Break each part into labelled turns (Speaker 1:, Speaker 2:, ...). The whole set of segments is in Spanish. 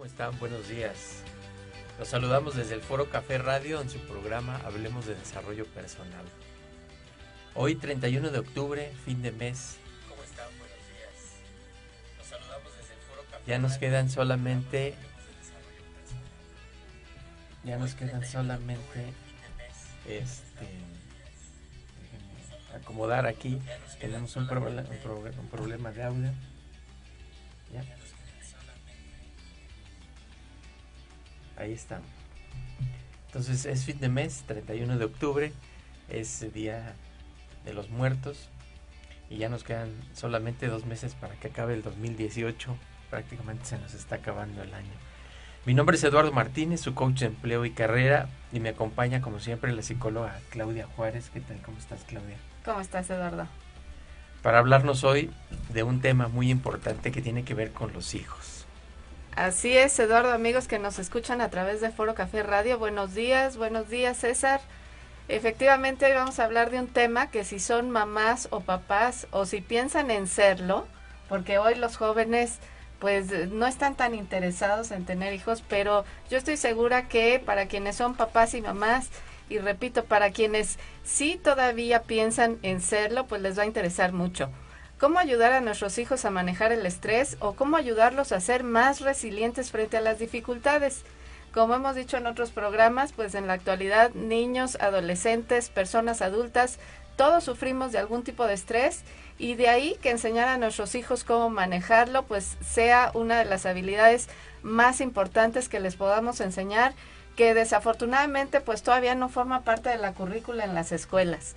Speaker 1: están? Buenos días. Los saludamos desde el Foro Café Radio en su programa Hablemos de Desarrollo Personal. Hoy, 31 de octubre, fin de mes. ¿Cómo están? Buenos días. Los saludamos desde el Foro Café. Ya nos quedan solamente... déjenme acomodar aquí. Tenemos un problema de audio. ¿Ya? Ahí está. Entonces es fin de mes, 31 de octubre, es Día de los Muertos y ya nos quedan solamente 2 meses para que acabe el 2018. Prácticamente se nos está acabando el año. Mi nombre es Eduardo Martínez, su coach de empleo y carrera, y me acompaña como siempre la psicóloga Claudia Juárez. ¿Qué tal? ¿Cómo estás, Claudia?
Speaker 2: ¿Cómo estás, Eduardo?
Speaker 1: Para hablarnos hoy de un tema muy importante que tiene que ver con los hijos.
Speaker 2: Así es, Eduardo, amigos que nos escuchan a través de Foro Café Radio. Buenos días, César. Efectivamente, hoy vamos a hablar de un tema que si son mamás o papás o si piensan en serlo, porque hoy los jóvenes pues no están tan interesados en tener hijos, pero yo estoy segura que para quienes son papás y mamás, y repito, para quienes sí todavía piensan en serlo, pues les va a interesar mucho. ¿Cómo ayudar a nuestros hijos a manejar el estrés o cómo ayudarlos a ser más resilientes frente a las dificultades? Como hemos dicho en otros programas, pues en la actualidad niños, adolescentes, personas adultas, todos sufrimos de algún tipo de estrés y de ahí que enseñar a nuestros hijos cómo manejarlo, pues sea una de las habilidades más importantes que les podamos enseñar, que desafortunadamente pues todavía no forma parte de la currícula en las escuelas.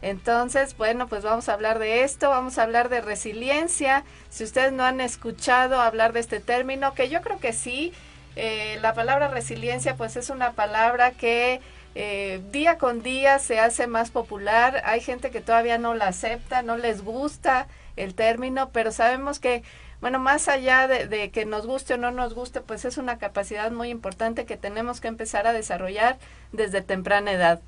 Speaker 2: Entonces, bueno, pues vamos a hablar de esto, vamos a hablar de resiliencia. Si ustedes no han escuchado hablar de este término, que yo creo que sí, la palabra resiliencia pues es una palabra que día con día se hace más popular. Hay gente que todavía no la acepta, no les gusta el término, pero sabemos que, bueno, más allá de que nos guste o no nos guste, pues es una capacidad muy importante que tenemos que empezar a desarrollar desde temprana edad.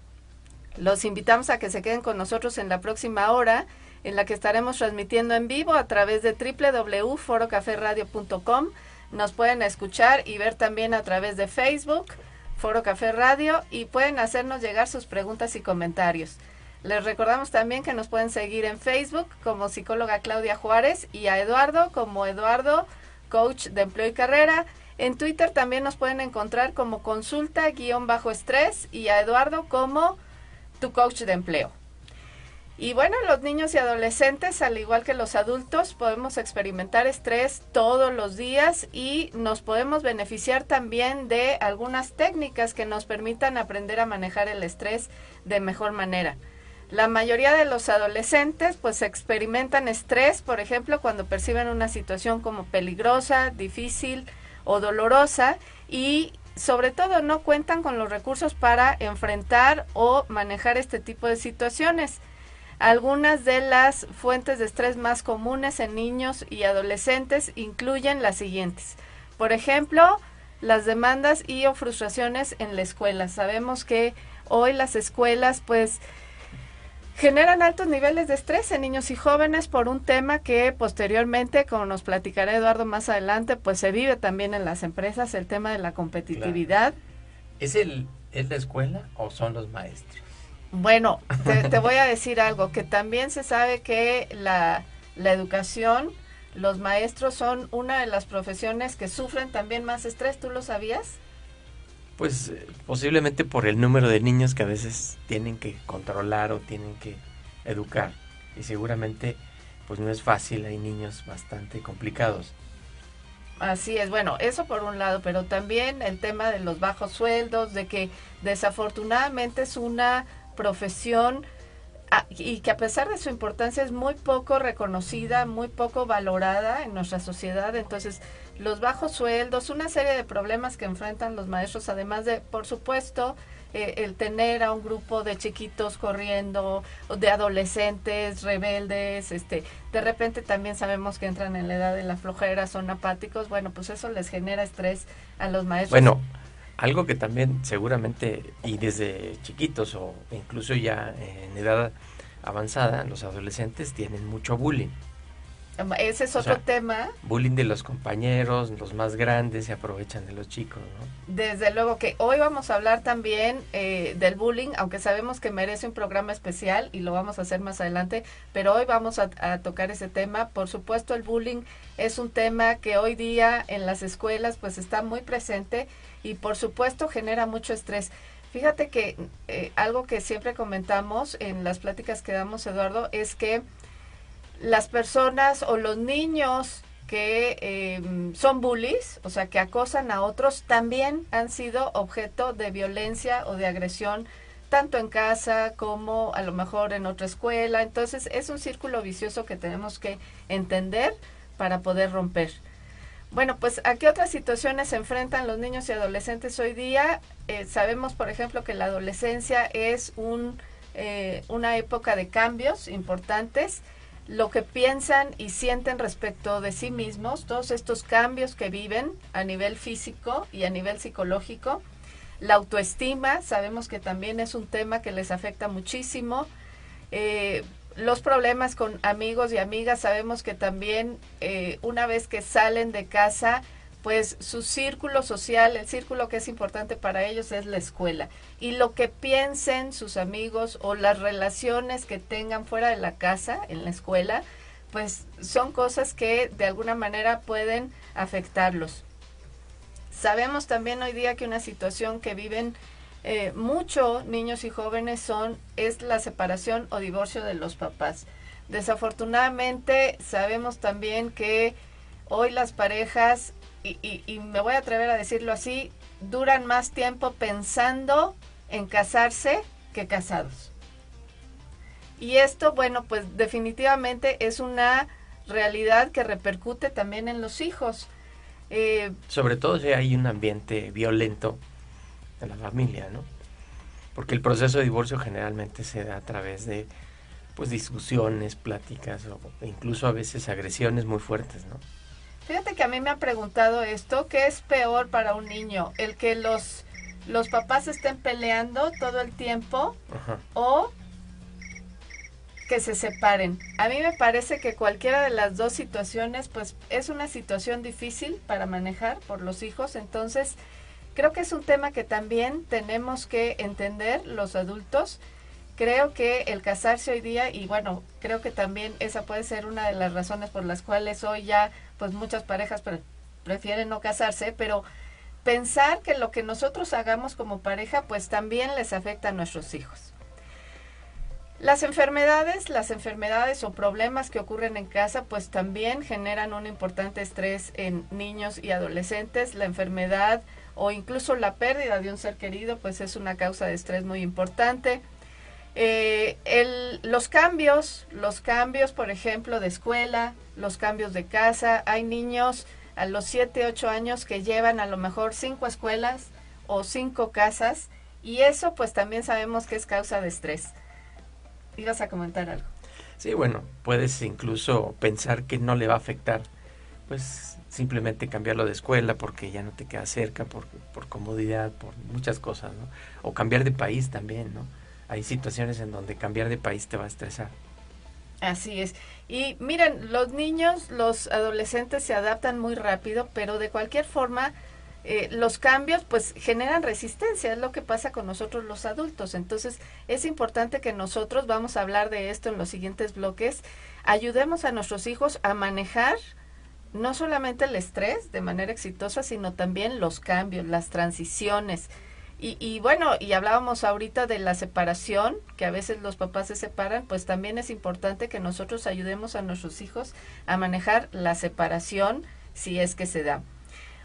Speaker 2: Los invitamos a que se queden con nosotros en la próxima hora, en la que estaremos transmitiendo en vivo a través de www.forocaferradio.com. Nos pueden escuchar y ver también a través de Facebook, Foro Café Radio, y pueden hacernos llegar sus preguntas y comentarios. Les recordamos también que nos pueden seguir en Facebook como psicóloga Claudia Juárez y a Eduardo como Eduardo, coach de empleo y carrera. En Twitter también nos pueden encontrar como consulta-estrés y a Eduardo como tu coach de empleo. Y bueno, los niños y adolescentes, al igual que los adultos, podemos experimentar estrés todos los días y nos podemos beneficiar también de algunas técnicas que nos permitan aprender a manejar el estrés de mejor manera. La mayoría de los adolescentes pues experimentan estrés, por ejemplo, cuando perciben una situación como peligrosa, difícil o dolorosa y sobre todo no cuentan con los recursos para enfrentar o manejar este tipo de situaciones. Algunas de las fuentes de estrés más comunes en niños y adolescentes incluyen las siguientes. Por ejemplo, las demandas y o frustraciones en la escuela. Sabemos que hoy las escuelas pues generan altos niveles de estrés en niños y jóvenes por un tema que posteriormente, como nos platicará Eduardo más adelante, pues se vive también en las empresas, el tema de la competitividad.
Speaker 1: Claro. ¿Es la escuela o son los maestros?
Speaker 2: Bueno, te voy a decir algo, que también se sabe que la educación, los maestros son una de las profesiones que sufren también más estrés. ¿Tú lo sabías?
Speaker 1: Pues posiblemente por el número de niños que a veces tienen que controlar o tienen que educar. Y seguramente pues no es fácil, hay niños bastante complicados.
Speaker 2: Así es, bueno, eso por un lado, pero también el tema de los bajos sueldos, de que desafortunadamente es una profesión y que a pesar de su importancia es muy poco reconocida, muy poco valorada en nuestra sociedad. Entonces, los bajos sueldos, una serie de problemas que enfrentan los maestros, además de, por supuesto, el tener a un grupo de chiquitos corriendo, de adolescentes rebeldes, de repente también sabemos que entran en la edad de la flojera, son apáticos. Bueno, pues eso les genera estrés a los maestros.
Speaker 1: Bueno, algo que también seguramente, y desde chiquitos o incluso ya en edad avanzada, los adolescentes tienen mucho bullying.
Speaker 2: Ese es
Speaker 1: O
Speaker 2: otro
Speaker 1: sea,
Speaker 2: tema.
Speaker 1: bullying de los compañeros, los más grandes se aprovechan de los chicos, ¿no?
Speaker 2: Desde luego que hoy vamos a hablar también del bullying, aunque sabemos que merece un programa especial y lo vamos a hacer más adelante, pero hoy vamos a tocar ese tema. Por supuesto, el bullying es un tema que hoy día en las escuelas pues está muy presente y por supuesto genera mucho estrés. Fíjate que algo que siempre comentamos en las pláticas que damos, Eduardo, es que las personas o los niños que son bullies, o sea, que acosan a otros, también han sido objeto de violencia o de agresión, tanto en casa como a lo mejor en otra escuela. Entonces, es un círculo vicioso que tenemos que entender para poder romper. Bueno, pues ¿a qué otras situaciones se enfrentan los niños y adolescentes hoy día? Sabemos, por ejemplo, que la adolescencia es una época de cambios importantes, lo que piensan y sienten respecto de sí mismos, todos estos cambios que viven a nivel físico y a nivel psicológico. La autoestima, sabemos que también es un tema que les afecta muchísimo. Los problemas con amigos y amigas, sabemos que también una vez que salen de casa, pues su círculo social, el círculo que es importante para ellos es la escuela. Y lo que piensen sus amigos o las relaciones que tengan fuera de la casa, en la escuela, pues son cosas que de alguna manera pueden afectarlos. Sabemos también hoy día que una situación que viven mucho niños y jóvenes es la separación o divorcio de los papás. Desafortunadamente sabemos también que hoy las parejas, y me voy a atrever a decirlo así, duran más tiempo pensando en casarse que casados. Y esto, bueno, pues definitivamente es una realidad que repercute también en los hijos.
Speaker 1: Sobre todo si hay un ambiente violento en la familia, ¿no? Porque el proceso de divorcio generalmente se da a través de pues discusiones, pláticas o incluso a veces agresiones muy fuertes, ¿no?
Speaker 2: Fíjate que a mí me han preguntado esto, ¿qué es peor para un niño? ¿El que los papás estén peleando todo el tiempo? Ajá. ¿O que se separen? A mí me parece que cualquiera de las dos situaciones pues es una situación difícil para manejar por los hijos, entonces creo que es un tema que también tenemos que entender los adultos. Creo que el casarse hoy día, y bueno, creo que también esa puede ser una de las razones por las cuales hoy ya pues muchas parejas prefieren no casarse, pero pensar que lo que nosotros hagamos como pareja pues también les afecta a nuestros hijos. Las enfermedades o problemas que ocurren en casa pues también generan un importante estrés en niños y adolescentes. La enfermedad o incluso la pérdida de un ser querido pues es una causa de estrés muy importante. Los cambios, por ejemplo, de escuela, los cambios de casa. Hay niños a los 7, 8 años que llevan a lo mejor 5 escuelas o 5 casas y eso pues también sabemos que es causa de estrés. ¿Ibas a comentar algo?
Speaker 1: Sí, bueno, puedes incluso pensar que no le va a afectar, pues simplemente cambiarlo de escuela porque ya no te queda cerca, por comodidad, por muchas cosas, ¿no? O cambiar de país también, ¿no? Hay situaciones en donde cambiar de país te va a estresar.
Speaker 2: Así es. Y miren, los niños, los adolescentes se adaptan muy rápido, pero de cualquier forma los cambios pues generan resistencia, es lo que pasa con nosotros los adultos. Entonces es importante que nosotros, vamos a hablar de esto en los siguientes bloques, ayudemos a nuestros hijos a manejar no solamente el estrés de manera exitosa, sino también los cambios, las transiciones. Y bueno, y hablábamos ahorita de la separación, que a veces los papás se separan, pues también es importante que nosotros ayudemos a nuestros hijos a manejar la separación si es que se da.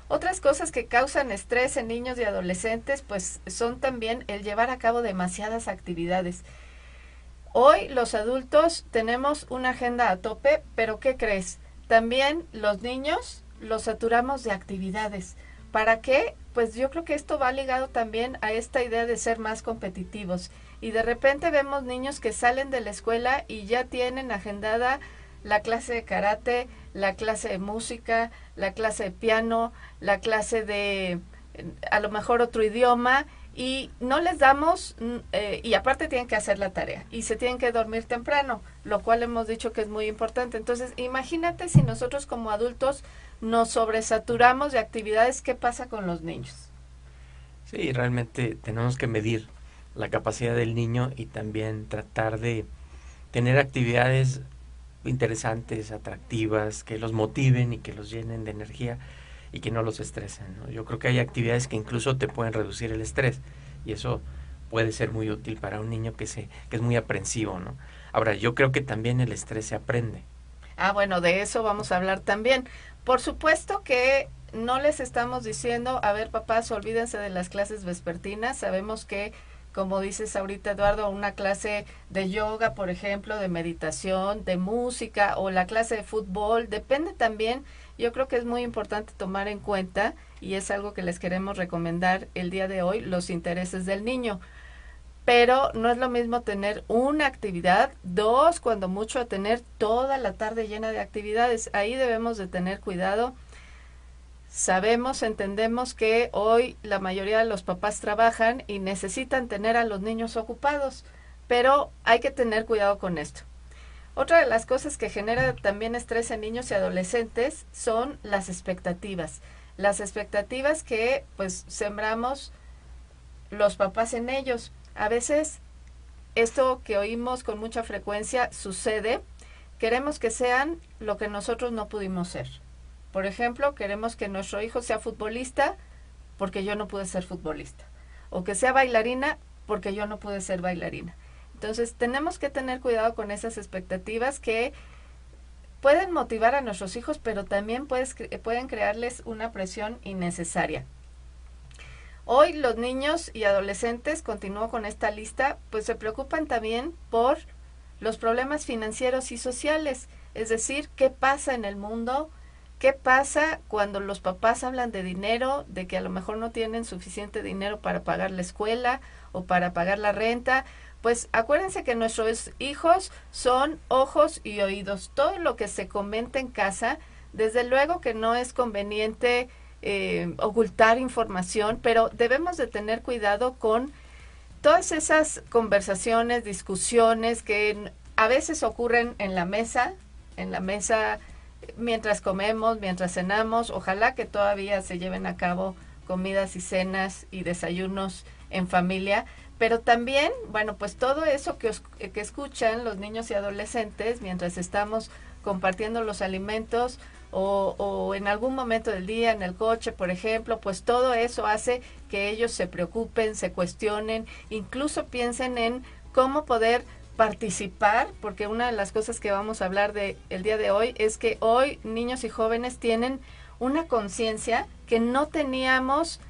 Speaker 2: Otras cosas que causan estrés en niños y adolescentes, pues son también el llevar a cabo demasiadas actividades. Hoy los adultos tenemos una agenda a tope, pero ¿qué crees? También los niños los saturamos de actividades. ¿Para qué? Pues yo creo que esto va ligado también a esta idea de ser más competitivos. Y de repente vemos niños que salen de la escuela y ya tienen agendada la clase de karate, la clase de música, la clase de piano, la clase de a lo mejor otro idioma, y no les damos, y aparte tienen que hacer la tarea y se tienen que dormir temprano, lo cual hemos dicho que es muy importante. Entonces, imagínate si nosotros como adultos nos sobresaturamos de actividades, ¿qué pasa con los niños?
Speaker 1: Sí, realmente tenemos que medir la capacidad del niño y también tratar de tener actividades interesantes, atractivas, que los motiven y que los llenen de energía y que no los estresen, ¿no? Yo creo que hay actividades que incluso te pueden reducir el estrés y eso puede ser muy útil para un niño que es muy aprensivo, ¿no? Ahora, yo creo que también el estrés se aprende.
Speaker 2: Ah, bueno, de eso vamos a hablar también. Por supuesto que no les estamos diciendo, a ver, papás, olvídense de las clases vespertinas. Sabemos que, como dices ahorita, Eduardo, una clase de yoga, por ejemplo, de meditación, de música o la clase de fútbol, depende también. Yo creo que es muy importante tomar en cuenta, y es algo que les queremos recomendar el día de hoy, los intereses del niño. Pero no es lo mismo tener una actividad, dos, cuando mucho, a tener toda la tarde llena de actividades. Ahí debemos de tener cuidado. Sabemos, entendemos que hoy la mayoría de los papás trabajan y necesitan tener a los niños ocupados, pero hay que tener cuidado con esto. Otra de las cosas que genera también estrés en niños y adolescentes son las expectativas. Las expectativas que pues sembramos los papás en ellos. A veces esto que oímos con mucha frecuencia sucede, queremos que sean lo que nosotros no pudimos ser. Por ejemplo, queremos que nuestro hijo sea futbolista porque yo no pude ser futbolista. O que sea bailarina porque yo no pude ser bailarina. Entonces, tenemos que tener cuidado con esas expectativas que pueden motivar a nuestros hijos, pero también pueden crearles una presión innecesaria. Hoy los niños y adolescentes, continúo con esta lista, pues se preocupan también por los problemas financieros y sociales. Es decir, qué pasa en el mundo, qué pasa cuando los papás hablan de dinero, de que a lo mejor no tienen suficiente dinero para pagar la escuela o para pagar la renta. Pues acuérdense que nuestros hijos son ojos y oídos. Todo lo que se comenta en casa, desde luego que no es conveniente ocultar información, pero debemos de tener cuidado con todas esas conversaciones, discusiones que a veces ocurren en la mesa mientras comemos, mientras cenamos. Ojalá que todavía se lleven a cabo comidas y cenas y desayunos en familia, pero también, bueno, pues todo eso que escuchan los niños y adolescentes mientras estamos compartiendo los alimentos o en algún momento del día, en el coche, por ejemplo, pues todo eso hace que ellos se preocupen, se cuestionen, incluso piensen en cómo poder participar, porque una de las cosas que vamos a hablar el día de hoy es que hoy niños y jóvenes tienen una conciencia que no teníamos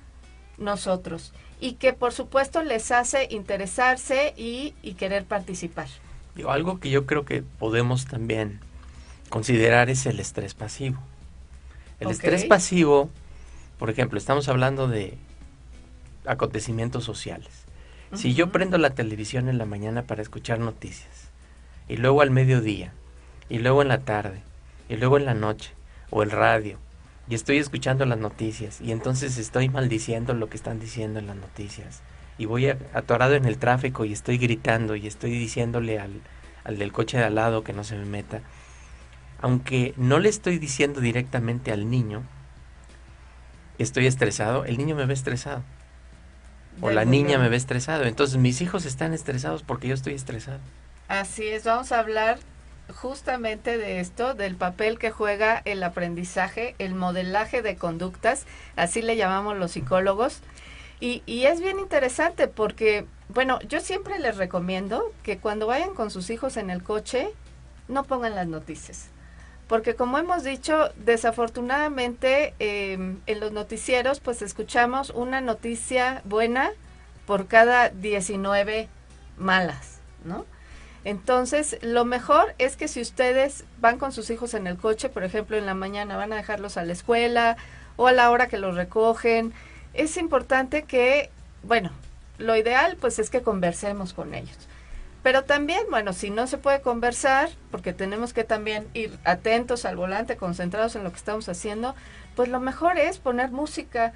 Speaker 2: nosotros y que por supuesto les hace interesarse y querer participar.
Speaker 1: Algo que yo creo que podemos también considerar es el estrés pasivo. El estrés pasivo, por ejemplo, estamos hablando de acontecimientos sociales. Si yo prendo la televisión en la mañana para escuchar noticias, y luego al mediodía, y luego en la tarde, y luego en la noche, o el radio, y estoy escuchando las noticias, y entonces estoy maldiciendo lo que están diciendo en las noticias, y voy atorado en el tráfico y estoy gritando, y estoy diciéndole al del coche de al lado que no se me meta, aunque no le estoy diciendo directamente al niño, estoy estresado, el niño me ve estresado. O la niña me ve estresado. Entonces mis hijos están estresados porque yo estoy estresado.
Speaker 2: Así es, vamos a hablar justamente de esto, del papel que juega el aprendizaje, el modelaje de conductas, así le llamamos los psicólogos. Y es bien interesante porque, bueno, yo siempre les recomiendo que cuando vayan con sus hijos en el coche, no pongan las noticias. Porque como hemos dicho, desafortunadamente en los noticieros pues escuchamos una noticia buena por cada 19 malas, ¿no? Entonces, lo mejor es que si ustedes van con sus hijos en el coche, por ejemplo, en la mañana van a dejarlos a la escuela o a la hora que los recogen, es importante que, bueno, lo ideal pues es que conversemos con ellos. Pero también, bueno, si no se puede conversar, porque tenemos que también ir atentos al volante, concentrados en lo que estamos haciendo, pues lo mejor es poner música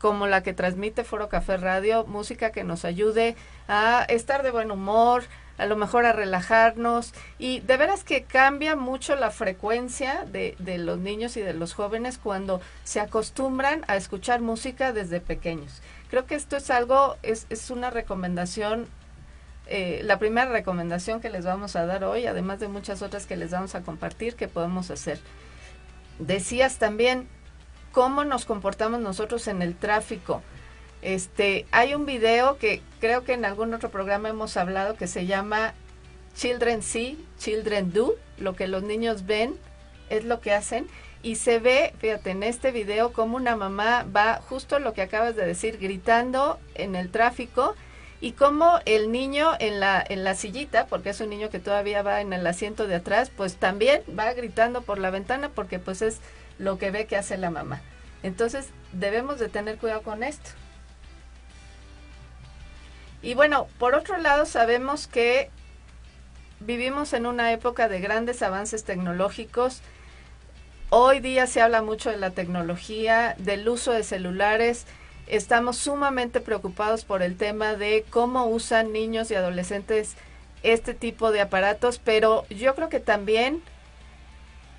Speaker 2: como la que transmite Foro Café Radio, música que nos ayude a estar de buen humor, a lo mejor a relajarnos, y de veras que cambia mucho la frecuencia de los niños y de los jóvenes cuando se acostumbran a escuchar música desde pequeños. Creo que esto es algo, es una recomendación, la primera recomendación que les vamos a dar hoy, además de muchas otras que les vamos a compartir que podemos hacer. Decías también cómo nos comportamos nosotros en el tráfico. Hay un video que creo que en algún otro programa hemos hablado que se llama Children See, Children Do. Lo que los niños ven es lo que hacen, y se ve, fíjate, en este video como una mamá va, justo lo que acabas de decir, gritando en el tráfico, y como el niño en la sillita, porque es un niño que todavía va en el asiento de atrás, pues también va gritando por la ventana, porque pues es lo que ve que hace la mamá. Entonces debemos de tener cuidado con esto. Y bueno, por otro lado sabemos que vivimos en una época de grandes avances tecnológicos. Hoy día se habla mucho de la tecnología, del uso de celulares. Estamos sumamente preocupados por el tema de cómo usan niños y adolescentes este tipo de aparatos, pero yo creo que también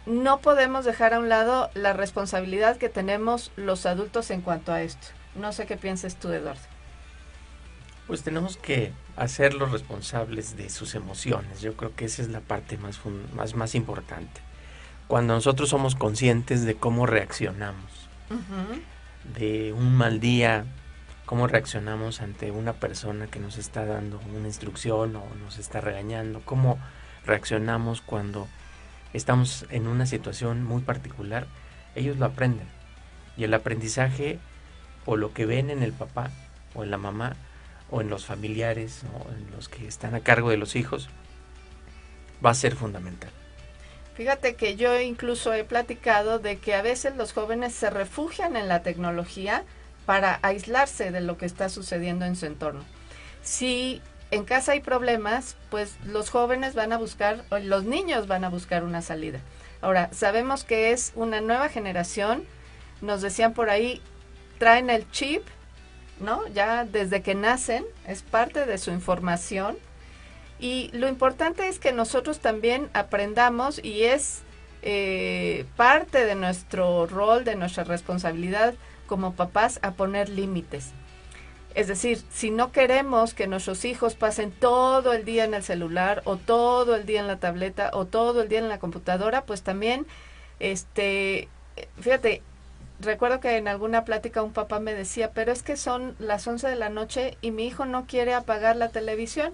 Speaker 2: no podemos dejar a un lado la responsabilidad que tenemos los adultos en cuanto a esto. No sé qué piensas tú, Eduardo.
Speaker 1: Pues tenemos que hacerlos responsables de sus emociones. Yo creo que esa es la parte más importante. Cuando nosotros somos conscientes de cómo reaccionamos, de un mal día, cómo reaccionamos ante una persona que nos está dando una instrucción o nos está regañando, cómo reaccionamos cuando estamos en una situación muy particular, ellos lo aprenden. Y el aprendizaje, o lo que ven en el papá o en la mamá o en los familiares o en los que están a cargo de los hijos, va a ser fundamental.
Speaker 2: Fíjate que yo incluso he platicado de que a veces los jóvenes se refugian en la tecnología para aislarse de lo que está sucediendo en su entorno. Si en casa hay problemas, pues los jóvenes van a buscar, o los niños van a buscar una salida. Ahora, sabemos que es una nueva generación, nos decían por ahí, traen el chip, ¿no? Ya desde que nacen, es parte de su información. Y lo importante es que nosotros también aprendamos, y es parte de nuestro rol, de nuestra responsabilidad como papás, a poner límites. Es decir, si no queremos que nuestros hijos pasen todo el día en el celular, o todo el día en la tableta, o todo el día en la computadora, pues también, fíjate, recuerdo que en alguna plática un papá me decía, pero es que son las 11 de la noche y mi hijo no quiere apagar la televisión.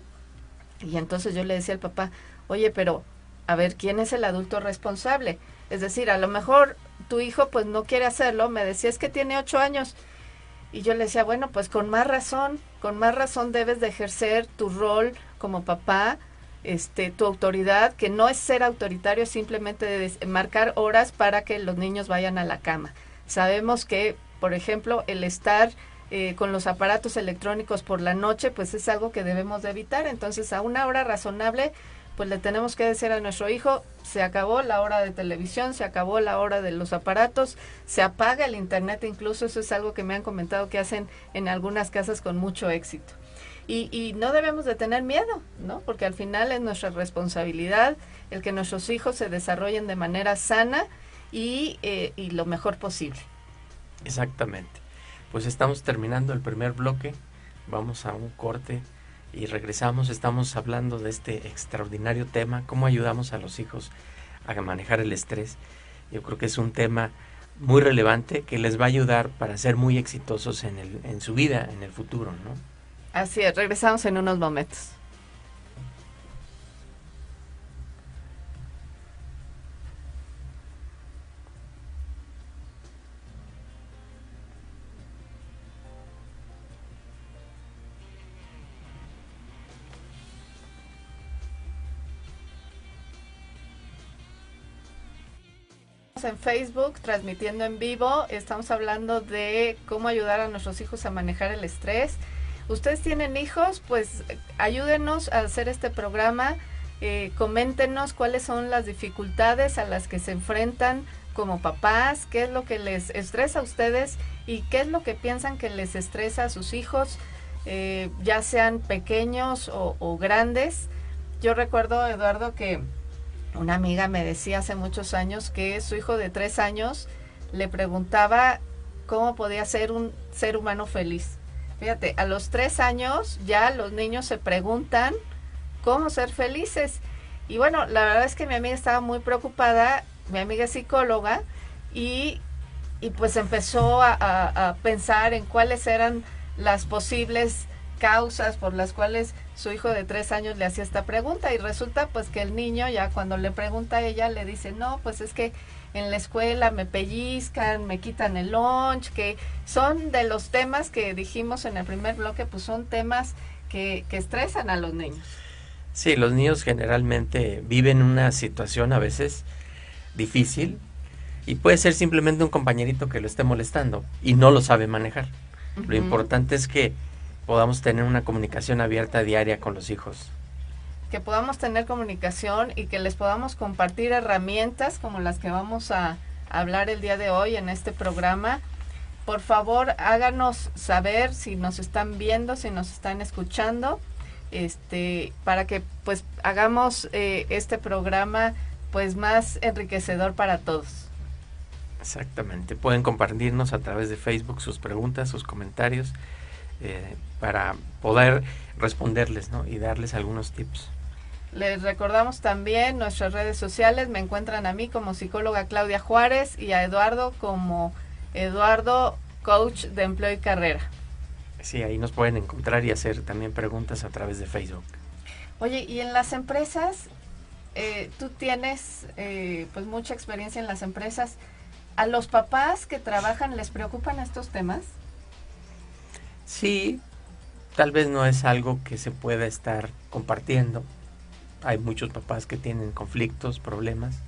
Speaker 2: Y entonces yo le decía al papá, oye, pero a ver, ¿quién es el adulto responsable? Es decir, a lo mejor tu hijo pues no quiere hacerlo. Me decía, es que tiene 8 años. Y yo le decía, bueno, pues con más razón debes de ejercer tu rol como papá, tu autoridad, que no es ser autoritario, simplemente de marcar horas para que los niños vayan a la cama. Sabemos que, por ejemplo, el estar con los aparatos electrónicos por la noche, pues es algo que debemos de evitar. Entonces, a una hora razonable, pues le tenemos que decir a nuestro hijo, se acabó la hora de televisión, se acabó la hora de los aparatos, se apaga el internet, incluso eso es algo que me han comentado que hacen en algunas casas con mucho éxito. Y no debemos de tener miedo, ¿no? Porque al final es nuestra responsabilidad el que nuestros hijos se desarrollen de manera sana y lo mejor posible.
Speaker 1: Exactamente. Pues estamos terminando el primer bloque, vamos a un corte y regresamos. Estamos hablando de este extraordinario tema, cómo ayudamos a los hijos a manejar el estrés. Yo creo que es un tema muy relevante que les va a ayudar para ser muy exitosos en su vida, en el futuro, ¿no?
Speaker 2: Así es, regresamos en unos momentos. En Facebook, transmitiendo en vivo, estamos hablando de cómo ayudar a nuestros hijos a manejar el estrés. Ustedes tienen hijos, pues ayúdenos a hacer este programa, coméntenos cuáles son las dificultades a las que se enfrentan como papás, qué es lo que les estresa a ustedes y qué es lo que piensan que les estresa a sus hijos, ya sean pequeños o grandes. Yo recuerdo, Eduardo, que una amiga me decía hace muchos años que su hijo de 3 años le preguntaba cómo podía ser un ser humano feliz. Fíjate, a los 3 años ya los niños se preguntan cómo ser felices. Y bueno, la verdad es que mi amiga estaba muy preocupada, mi amiga es psicóloga, y pues empezó a pensar en cuáles eran las posibles causas por las cuales su hijo de 3 años le hacía esta pregunta, y resulta pues que el niño ya cuando le pregunta a ella le dice, no, pues es que en la escuela me pellizcan, me quitan el lunch, que son de los temas que dijimos en el primer bloque, pues son temas que estresan a los niños.
Speaker 1: Sí, los niños generalmente viven una situación a veces difícil y puede ser simplemente un compañerito que lo esté molestando y no lo sabe manejar. Lo importante es que podamos tener una comunicación abierta diaria con los hijos.
Speaker 2: Que podamos tener comunicación y que les podamos compartir herramientas como las que vamos a hablar el día de hoy en este programa. Por favor, háganos saber si nos están viendo, si nos están escuchando, para que pues hagamos este programa pues más enriquecedor para todos.
Speaker 1: Exactamente, pueden compartirnos a través de Facebook sus preguntas, sus comentarios, para poder responderles, ¿no? Y darles algunos tips.
Speaker 2: Les recordamos también nuestras redes sociales, me encuentran a mí como psicóloga Claudia Juárez y a Eduardo como Eduardo Coach de Empleo y Carrera.
Speaker 1: Sí, ahí nos pueden encontrar y hacer también preguntas a través de Facebook.
Speaker 2: Oye, y en las empresas, tú tienes pues mucha experiencia en las empresas. ¿A los papás que trabajan les preocupan estos temas?
Speaker 1: Sí, tal vez no es algo que se pueda estar compartiendo. Hay muchos papás que tienen conflictos, problemas,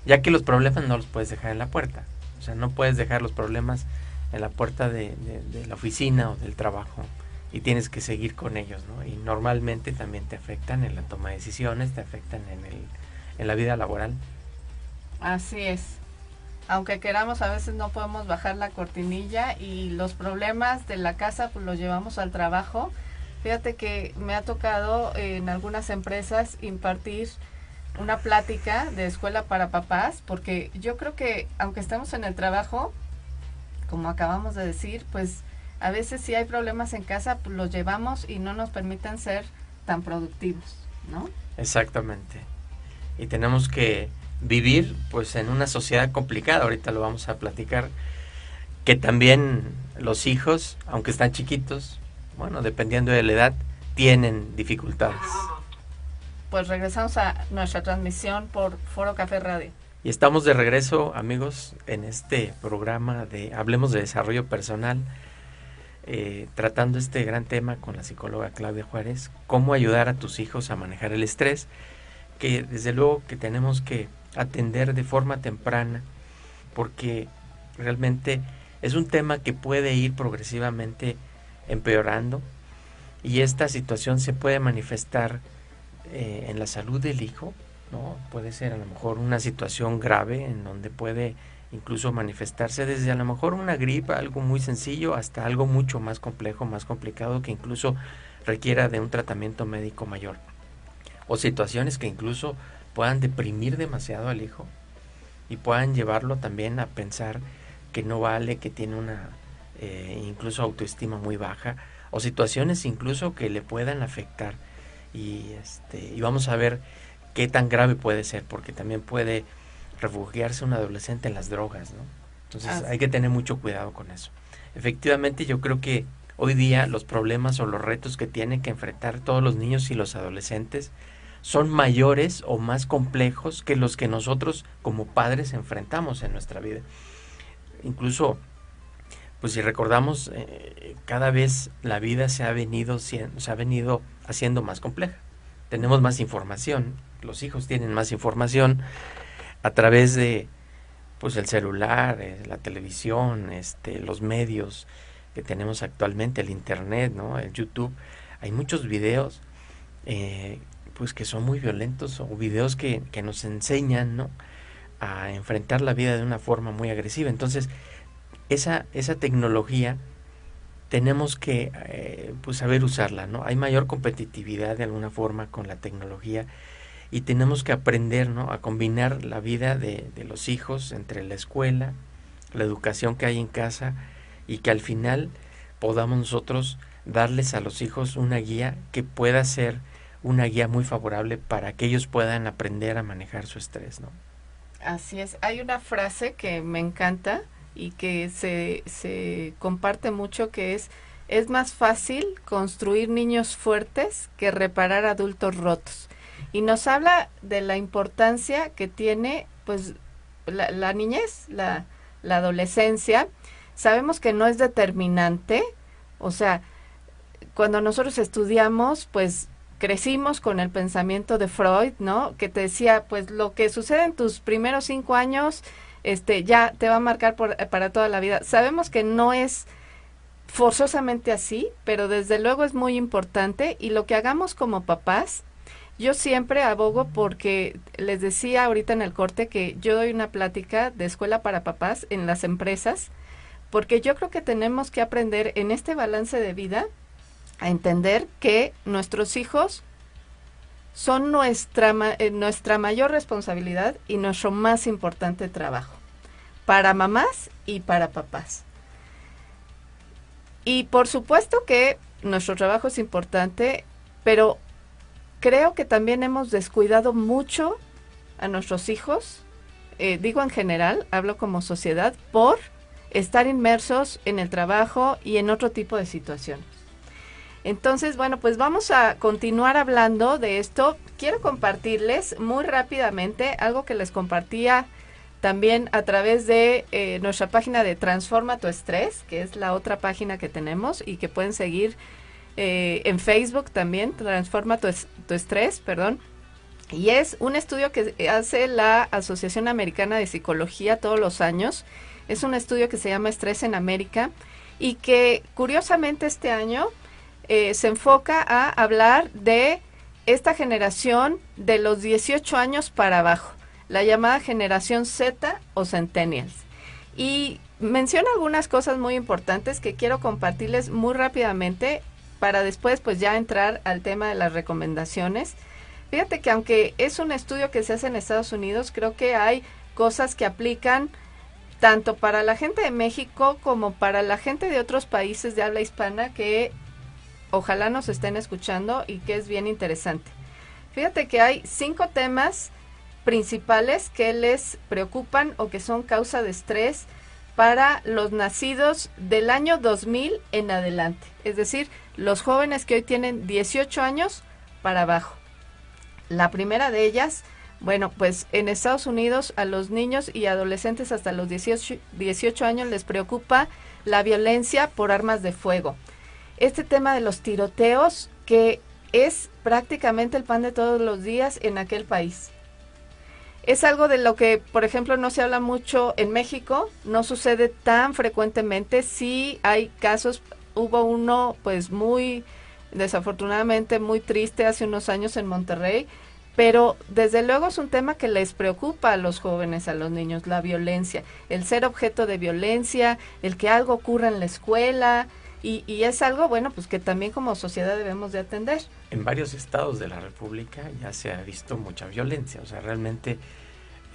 Speaker 1: ya que los problemas no los puedes dejar en la puerta. O sea, no puedes dejar los problemas en la puerta de la oficina o del trabajo y tienes que seguir con ellos, ¿no? Y normalmente también te afectan en la toma de decisiones, te afectan en la vida laboral.
Speaker 2: Así es. Aunque queramos, a veces no podemos bajar la cortinilla y los problemas de la casa pues los llevamos al trabajo. Fíjate que me ha tocado en algunas empresas impartir una plática de escuela para papás, porque yo creo que aunque estemos en el trabajo, como acabamos de decir, pues a veces si hay problemas en casa, pues los llevamos y no nos permiten ser tan productivos, ¿no?
Speaker 1: Exactamente. Y tenemos que vivir pues en una sociedad complicada, ahorita lo vamos a platicar, que también los hijos, aunque están chiquitos, bueno, dependiendo de la edad, tienen dificultades.
Speaker 2: Pues regresamos a nuestra transmisión por Foro Café Radio.
Speaker 1: Y estamos de regreso, amigos, en este programa de Hablemos de Desarrollo Personal, tratando este gran tema con la psicóloga Claudia Juárez, cómo ayudar a tus hijos a manejar el estrés, que desde luego que tenemos que atender de forma temprana, porque realmente es un tema que puede ir progresivamente empeorando y esta situación se puede manifestar en la salud del hijo, ¿no? Puede ser a lo mejor una situación grave en donde puede incluso manifestarse desde a lo mejor una gripa, algo muy sencillo, hasta algo mucho más complejo, más complicado, que incluso requiera de un tratamiento médico mayor, o situaciones que incluso puedan deprimir demasiado al hijo y puedan llevarlo también a pensar que no vale, que tiene una incluso autoestima muy baja, o situaciones incluso que le puedan afectar, y vamos a ver qué tan grave puede ser, porque también puede refugiarse un adolescente en las drogas, ¿no? Entonces hay que tener mucho cuidado con eso. Efectivamente, yo creo que hoy día los problemas o los retos que tienen que enfrentar todos los niños y los adolescentes son mayores o más complejos que los que nosotros como padres enfrentamos en nuestra vida. Incluso, pues si recordamos, cada vez la vida se ha venido haciendo más compleja. Tenemos más información, los hijos tienen más información a través de pues el celular, la televisión, los medios que tenemos actualmente, el internet, ¿no? El YouTube. Hay muchos videos pues que son muy violentos, o videos que nos enseñan, ¿no? a enfrentar la vida de una forma muy agresiva. Entonces, esa tecnología tenemos que pues saber usarla, ¿no? Hay mayor competitividad de alguna forma con la tecnología y tenemos que aprender, ¿no?, a combinar la vida de los hijos entre la escuela, la educación que hay en casa, y que al final podamos nosotros darles a los hijos una guía que pueda ser una guía muy favorable para que ellos puedan aprender a manejar su estrés, ¿no?
Speaker 2: Así es. Hay una frase que me encanta y que se comparte mucho, que es más fácil construir niños fuertes que reparar adultos rotos. Y nos habla de la importancia que tiene pues la niñez, la adolescencia. Sabemos que no es determinante, o sea, cuando nosotros estudiamos, pues crecimos con el pensamiento de Freud, ¿no? Que te decía, pues lo que sucede en tus primeros 5 años, ya te va a marcar para toda la vida. Sabemos que no es forzosamente así, pero desde luego es muy importante, y lo que hagamos como papás, yo siempre abogo, porque les decía ahorita en el corte que yo doy una plática de escuela para papás en las empresas, porque yo creo que tenemos que aprender en este balance de vida a entender que nuestros hijos son nuestra mayor responsabilidad y nuestro más importante trabajo, para mamás y para papás. Y por supuesto que nuestro trabajo es importante, pero creo que también hemos descuidado mucho a nuestros hijos, digo en general, hablo como sociedad, por estar inmersos en el trabajo y en otro tipo de situaciones. Entonces, bueno, pues vamos a continuar hablando de esto. Quiero compartirles muy rápidamente algo que les compartía también a través de nuestra página de Transforma tu Estrés, que es la otra página que tenemos y que pueden seguir en Facebook también, Transforma tu Estrés, perdón. Y es un estudio que hace la Asociación Americana de Psicología todos los años. Es un estudio que se llama Estrés en América, y que curiosamente este año se enfoca a hablar de esta generación de los 18 años para abajo, la llamada generación Z o Centennials. Y menciona algunas cosas muy importantes que quiero compartirles muy rápidamente para después pues ya entrar al tema de las recomendaciones. Fíjate que aunque es un estudio que se hace en Estados Unidos, creo que hay cosas que aplican tanto para la gente de México como para la gente de otros países de habla hispana que ojalá nos estén escuchando y que es bien interesante. Fíjate que hay 5 temas principales que les preocupan o que son causa de estrés para los nacidos del año 2000 en adelante. Es decir, los jóvenes que hoy tienen 18 años para abajo. La primera de ellas, bueno, pues en Estados Unidos a los niños y adolescentes hasta los 18 años les preocupa la violencia por armas de fuego. Este tema de los tiroteos, que es prácticamente el pan de todos los días en aquel país. Es algo de lo que, por ejemplo, no se habla mucho en México, no sucede tan frecuentemente. Sí hay casos, hubo uno pues muy, desafortunadamente muy triste hace unos años en Monterrey, pero desde luego es un tema que les preocupa a los jóvenes, a los niños, la violencia, el ser objeto de violencia, el que algo ocurra en la escuela. Y es algo, bueno, pues que también como sociedad debemos de atender.
Speaker 1: En varios estados de la República ya se ha visto mucha violencia, o sea, realmente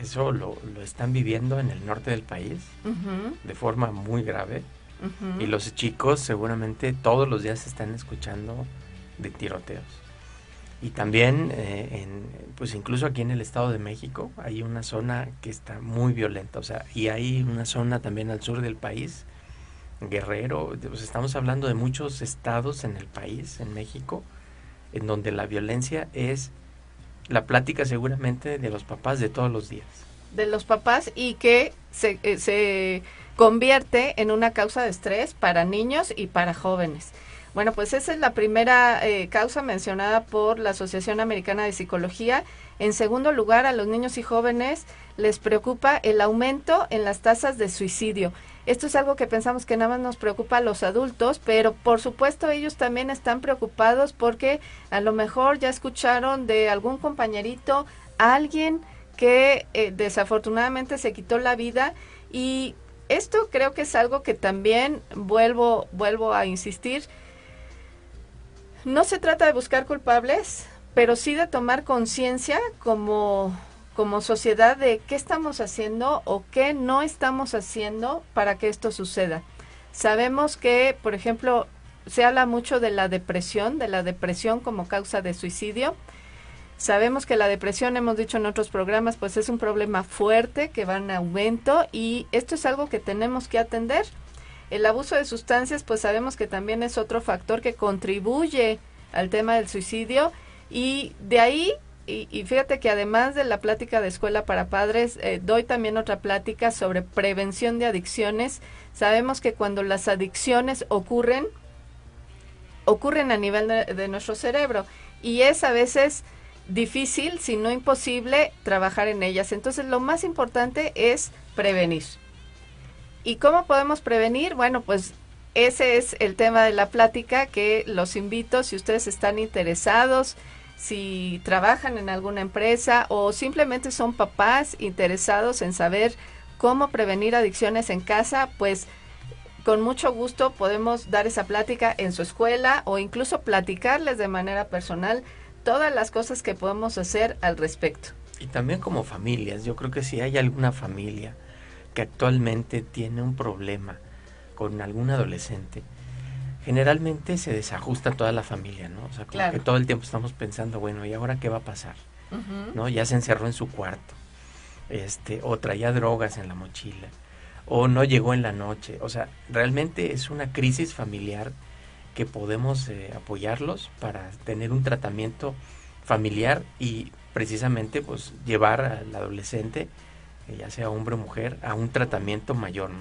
Speaker 1: eso lo están viviendo en el norte del país de forma muy grave, y los chicos seguramente todos los días están escuchando de tiroteos. Y también, pues incluso aquí en el Estado de México hay una zona que está muy violenta, o sea, y hay una zona también al sur del país, Guerrero, pues estamos hablando de muchos estados en el país, en México, en donde la violencia es la plática seguramente de los papás de todos los días.
Speaker 2: De los papás, y que se convierte en una causa de estrés para niños y para jóvenes. Bueno, pues esa es la primera causa mencionada por la Asociación Americana de Psicología. En segundo lugar, a los niños y jóvenes les preocupa el aumento en las tasas de suicidio. Esto es algo que pensamos que nada más nos preocupa a los adultos, pero por supuesto ellos también están preocupados porque a lo mejor ya escucharon de algún compañerito a alguien que desafortunadamente se quitó la vida, y esto creo que es algo que también vuelvo a insistir. No se trata de buscar culpables, pero sí de tomar conciencia como sociedad de qué estamos haciendo o qué no estamos haciendo para que esto suceda. Sabemos que, por ejemplo, se habla mucho de la depresión como causa de suicidio. Sabemos que la depresión, hemos dicho en otros programas, pues es un problema fuerte que va en aumento, y esto es algo que tenemos que atender. El abuso de sustancias, pues sabemos que también es otro factor que contribuye al tema del suicidio, y de ahí, y fíjate que además de la plática de escuela para padres, doy también otra plática sobre prevención de adicciones. Sabemos que cuando las adicciones ocurren a nivel de nuestro cerebro, y es a veces difícil, si no imposible, trabajar en ellas. Entonces, lo más importante es prevenir. ¿Y cómo podemos prevenir? Bueno, pues ese es el tema de la plática, que los invito, si ustedes están interesados, si trabajan en alguna empresa o simplemente son papás interesados en saber cómo prevenir adicciones en casa, pues con mucho gusto podemos dar esa plática en su escuela, o incluso platicarles de manera personal todas las cosas que podemos hacer al respecto.
Speaker 1: Y también como familias, yo creo que si hay alguna familia que actualmente tiene un problema con algún adolescente, generalmente se desajusta toda la familia, ¿no? O sea, como que todo el tiempo estamos pensando, bueno, ¿y ahora qué va a pasar? ¿No? Ya se encerró en su cuarto, o traía drogas en la mochila, o no llegó en la noche. O sea, realmente es una crisis familiar que podemos apoyarlos para tener un tratamiento familiar y precisamente pues llevar al adolescente, ya sea hombre o mujer, a un tratamiento mayor, ¿no?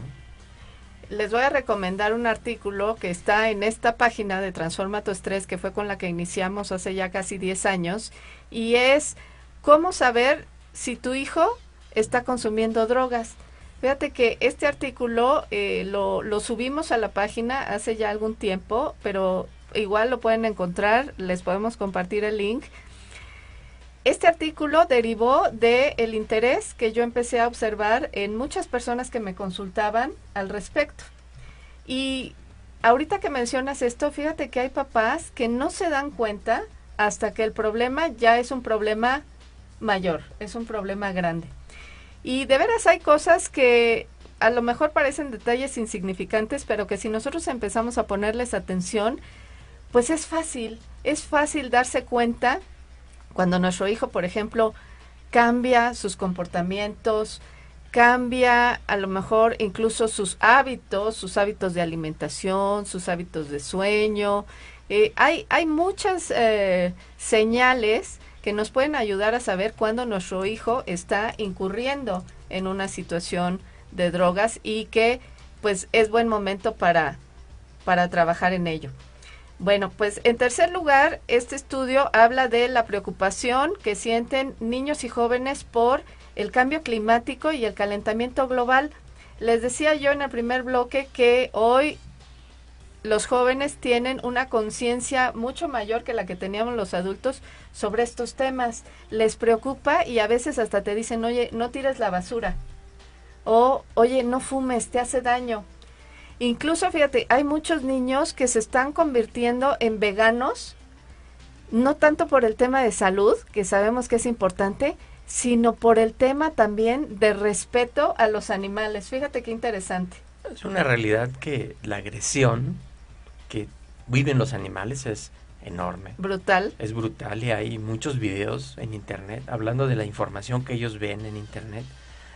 Speaker 2: Les voy a recomendar un artículo que está en esta página de Transforma tu Estrés, que fue con la que iniciamos hace ya casi 10 años, y es cómo saber si tu hijo está consumiendo drogas. Fíjate que este artículo lo subimos a la página hace ya algún tiempo, pero igual lo pueden encontrar, les podemos compartir el link. Este artículo derivó del interés que yo empecé a observar en muchas personas que me consultaban al respecto. Y ahorita que mencionas esto, fíjate que hay papás que no se dan cuenta hasta que el problema ya es un problema mayor, es un problema grande. Y de veras hay cosas que a lo mejor parecen detalles insignificantes, pero que si nosotros empezamos a ponerles atención, pues es fácil darse cuenta cuando nuestro hijo, por ejemplo, cambia sus comportamientos, cambia a lo mejor incluso sus hábitos de alimentación, sus hábitos de sueño. Hay muchas señales que nos pueden ayudar a saber cuándo nuestro hijo está incurriendo en una situación de drogas, y que pues es buen momento para trabajar en ello. Bueno, pues en tercer lugar, este estudio habla de la preocupación que sienten niños y jóvenes por el cambio climático y el calentamiento global. Les decía yo en el primer bloque que hoy los jóvenes tienen una conciencia mucho mayor que la que teníamos los adultos sobre estos temas. Les preocupa y a veces hasta te dicen, oye, no tires la basura, o oye, no fumes, te hace daño. Incluso, fíjate, hay muchos niños que se están convirtiendo en veganos, no tanto por el tema de salud, que sabemos que es importante, sino por el tema también de respeto a los animales. Fíjate qué interesante.
Speaker 1: Es una realidad que la agresión que viven los animales es enorme.
Speaker 2: Brutal.
Speaker 1: Es brutal, y hay muchos videos en internet hablando de la información que ellos ven en internet.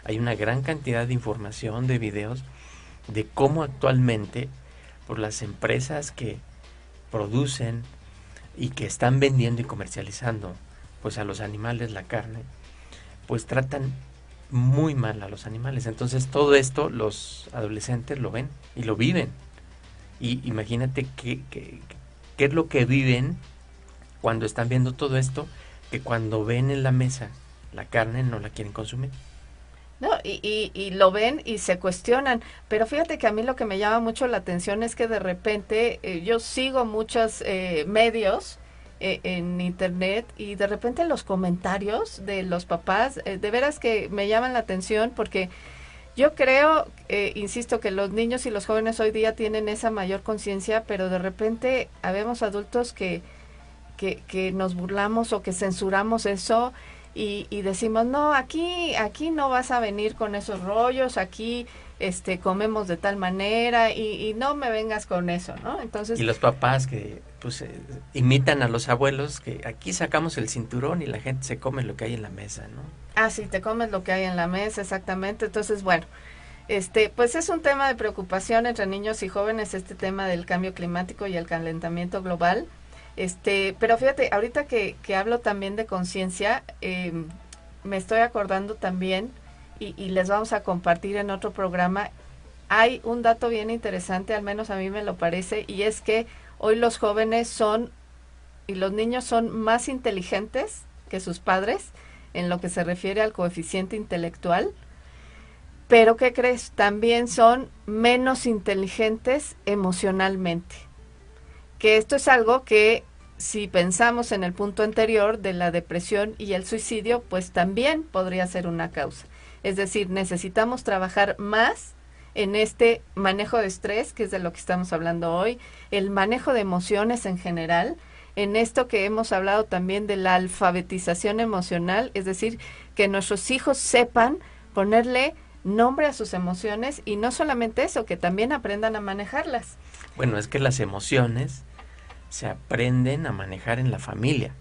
Speaker 1: Hay una gran cantidad de información, de videos, de cómo actualmente por las empresas que producen y que están vendiendo y comercializando pues a los animales la carne, pues tratan muy mal a los animales. Entonces todo esto los adolescentes lo ven y lo viven, y imagínate qué es lo que viven cuando están viendo todo esto, que cuando ven en la mesa la carne no la quieren consumir.
Speaker 2: No, y lo ven y se cuestionan, pero fíjate que a mí lo que me llama mucho la atención es que de repente yo sigo muchos medios en internet, y de repente los comentarios de los papás, de veras que me llaman la atención, porque yo creo, insisto, que los niños y los jóvenes hoy día tienen esa mayor conciencia, pero de repente habemos adultos que nos burlamos o que censuramos eso y decimos, no, aquí no vas a venir con esos rollos, aquí comemos de tal manera y no me vengas con eso, ¿no? Entonces,
Speaker 1: y los papás que pues imitan a los abuelos, que aquí sacamos el cinturón y la gente se come lo que hay en la mesa, ¿no?
Speaker 2: Ah, sí, te comes lo que hay en la mesa, exactamente. Entonces, bueno, pues es un tema de preocupación entre niños y jóvenes, este tema del cambio climático y el calentamiento global. Pero fíjate, ahorita que hablo también de conciencia, me estoy acordando también, y les vamos a compartir en otro programa, hay un dato bien interesante, al menos a mí me lo parece, y es que hoy los jóvenes y los niños son más inteligentes que sus padres en lo que se refiere al coeficiente intelectual, pero ¿qué crees? También son menos inteligentes emocionalmente. Que esto es algo que, si pensamos en el punto anterior de la depresión y el suicidio, pues también podría ser una causa. Es decir, necesitamos trabajar más en este manejo de estrés, que es de lo que estamos hablando hoy, el manejo de emociones en general, en esto que hemos hablado también de la alfabetización emocional, es decir, que nuestros hijos sepan ponerle nombre a sus emociones, y no solamente eso, que también aprendan a manejarlas.
Speaker 1: Bueno, es que las emociones se aprenden a manejar en la familia.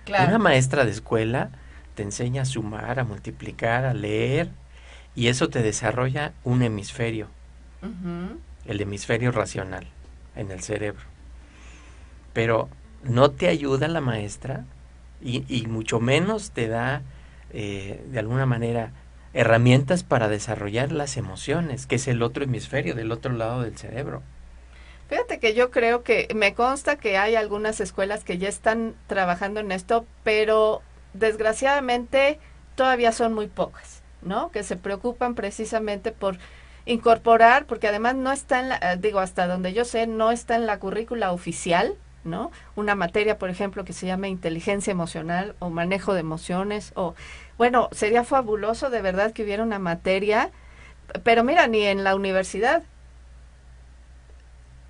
Speaker 1: Claro. Una maestra de escuela te enseña a sumar, a multiplicar, a leer, y eso te desarrolla un hemisferio, el hemisferio racional en el cerebro. Pero no te ayuda la maestra y mucho menos te da, de alguna manera, herramientas para desarrollar las emociones, que es el otro hemisferio, del otro lado del cerebro.
Speaker 2: Fíjate que yo creo que, me consta que hay algunas escuelas que ya están trabajando en esto, pero desgraciadamente todavía son muy pocas, ¿no? Que se preocupan precisamente por incorporar, porque además no está en la, hasta donde yo sé, no está en la currícula oficial, ¿no? Una materia, por ejemplo, que se llama inteligencia emocional o manejo de emociones, o, bueno, sería fabuloso de verdad que hubiera una materia, pero mira, ni en la universidad.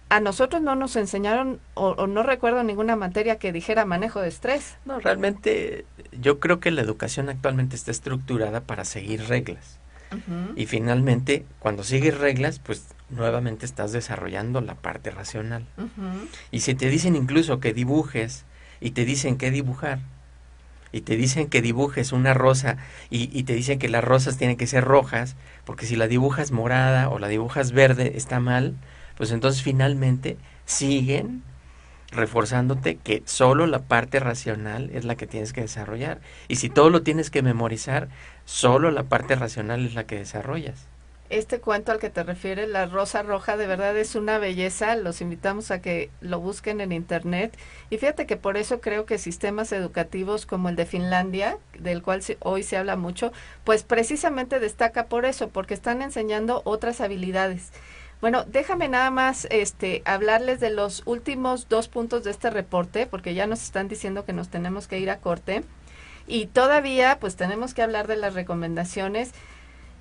Speaker 2: A nosotros no nos enseñaron, o no recuerdo ninguna materia que dijera manejo de estrés.
Speaker 1: No, realmente yo creo que la educación actualmente está estructurada para seguir reglas. Y finalmente, cuando sigues reglas, pues nuevamente estás desarrollando la parte racional. Y si te dicen incluso que dibujes, y te dicen qué dibujar, y te dicen que dibujes una rosa, y te dicen que las rosas tienen que ser rojas, porque si la dibujas morada o la dibujas verde está mal, pues entonces finalmente siguen reforzándote que solo la parte racional es la que tienes que desarrollar. Y si todo lo tienes que memorizar, solo la parte racional es la que desarrollas.
Speaker 2: Este cuento al que te refieres, La Rosa Roja, de verdad es una belleza. Los invitamos a que lo busquen en internet. Y fíjate que por eso creo que sistemas educativos como el de Finlandia, del cual hoy se habla mucho, pues precisamente destaca por eso, porque están enseñando otras habilidades. Bueno, déjame nada más hablarles de los últimos 2 puntos de este reporte, porque ya nos están diciendo que nos tenemos que ir a corte. Y todavía, pues tenemos que hablar de las recomendaciones.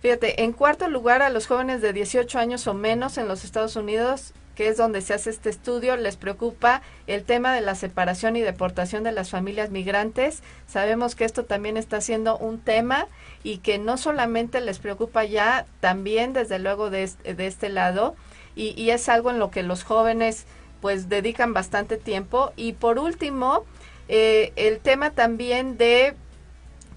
Speaker 2: Fíjate, en cuarto lugar, a los jóvenes de 18 años o menos en los Estados Unidos, que es donde se hace este estudio, les preocupa el tema de la separación y deportación de las familias migrantes. Sabemos que esto también está siendo un tema y que no solamente les preocupa ya, también desde luego de este lado, y es algo en lo que los jóvenes pues dedican bastante tiempo. Y por último, el tema también de,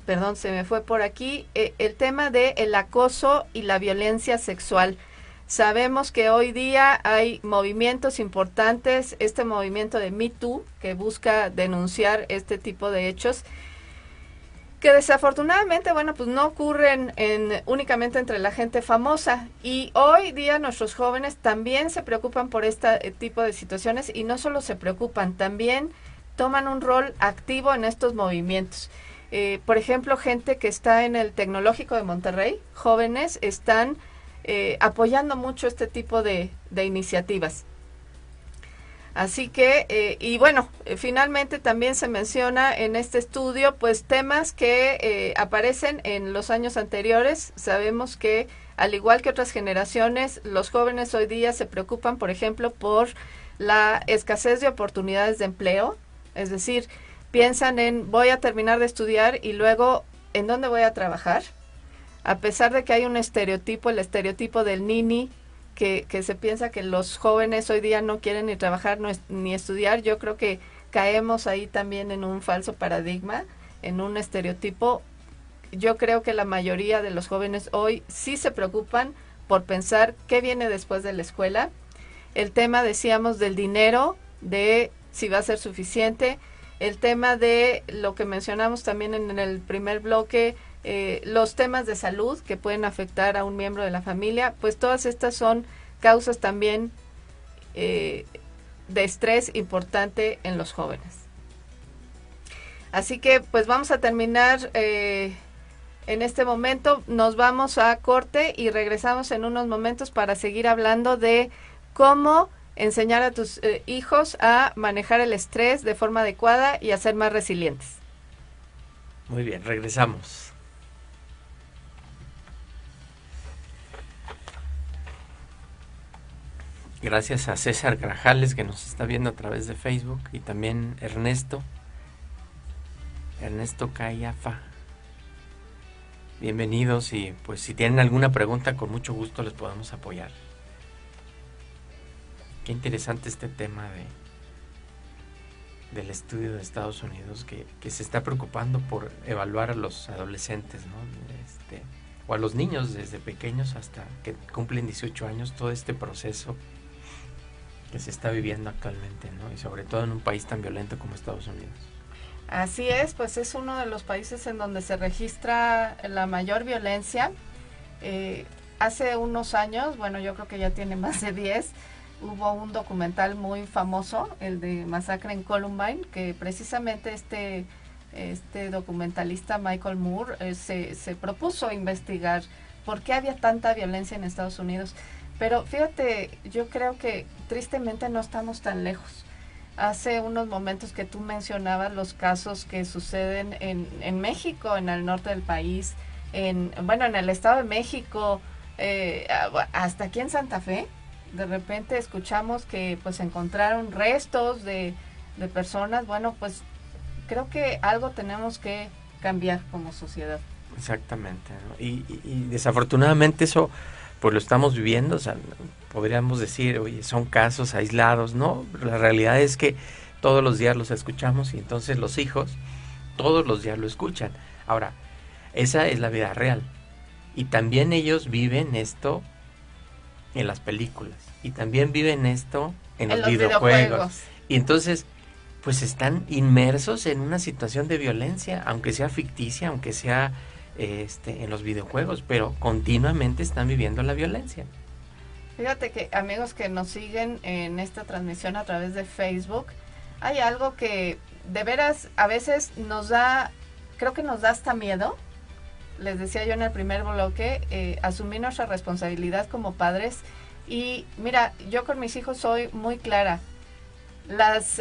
Speaker 2: perdón, se me fue por aquí, el tema de el acoso y la violencia sexual. Sabemos que hoy día hay movimientos importantes, este movimiento de Me Too, que busca denunciar este tipo de hechos, que desafortunadamente, bueno, pues no ocurren únicamente entre la gente famosa. Y hoy día nuestros jóvenes también se preocupan por este tipo de situaciones, y no solo se preocupan, también toman un rol activo en estos movimientos. Por ejemplo, gente que está en el Tecnológico de Monterrey, jóvenes, están apoyando mucho este tipo de iniciativas. Así que, y bueno, finalmente también se menciona en este estudio, pues temas que aparecen en los años anteriores. Sabemos que, al igual que otras generaciones, los jóvenes hoy día se preocupan, por ejemplo, por la escasez de oportunidades de empleo. Es decir, piensan en voy a terminar de estudiar y luego en dónde voy a trabajar. A pesar de que hay un estereotipo, el estereotipo del nini, que se piensa que los jóvenes hoy día no quieren ni trabajar ni estudiar, yo creo que caemos ahí también en un falso paradigma, en un estereotipo. Yo creo que la mayoría de los jóvenes hoy sí se preocupan por pensar qué viene después de la escuela. El tema, decíamos, del dinero, de si va a ser suficiente, el tema de lo que mencionamos también en el primer bloque, los temas de salud que pueden afectar a un miembro de la familia, pues todas estas son causas también de estrés importante en los jóvenes. Así que pues vamos a terminar en este momento, nos vamos a corte y regresamos en unos momentos para seguir hablando de cómo enseñar a tus hijos a manejar el estrés de forma adecuada y a ser más resilientes.
Speaker 1: Muy bien, regresamos. Gracias a César Grajales, que nos está viendo a través de Facebook, y también Ernesto Cayafa. Bienvenidos, y pues si tienen alguna pregunta, con mucho gusto les podemos apoyar. Qué interesante este tema del estudio de Estados Unidos, que se está preocupando por evaluar a los adolescentes, ¿no? O a los niños desde pequeños hasta que cumplen 18 años, todo este proceso que se está viviendo actualmente, ¿no? Y sobre todo en un país tan violento como Estados Unidos.
Speaker 2: Así es, pues es uno de los países en donde se registra la mayor violencia. Hace unos años, bueno, yo creo que ya tiene más de 10, hubo un documental muy famoso, el de Masacre en Columbine, que precisamente este documentalista Michael Moore se propuso investigar por qué había tanta violencia en Estados Unidos. Pero fíjate, yo creo que tristemente no estamos tan lejos. Hace unos momentos que tú mencionabas los casos que suceden en México, en el norte del país, en el Estado de México, hasta aquí en Santa Fe. De repente escuchamos que pues encontraron restos de personas. Bueno, pues creo que algo tenemos que cambiar como sociedad.
Speaker 1: Exactamente, ¿no? Y desafortunadamente eso pues lo estamos viviendo. O sea, podríamos decir, oye, son casos aislados, ¿no? La realidad es que todos los días los escuchamos, y entonces los hijos todos los días lo escuchan. Ahora, esa es la vida real, y también ellos viven esto en las películas, y también viven esto en los videojuegos. Y entonces pues están inmersos en una situación de violencia, aunque sea ficticia, aunque sea en los videojuegos, pero continuamente están viviendo la violencia.
Speaker 2: Fíjate que, amigos que nos siguen en esta transmisión a través de Facebook, hay algo que de veras a veces creo que nos da hasta miedo. Les decía yo en el primer bloque, asumir nuestra responsabilidad como padres. Y mira, yo con mis hijos soy muy clara. Las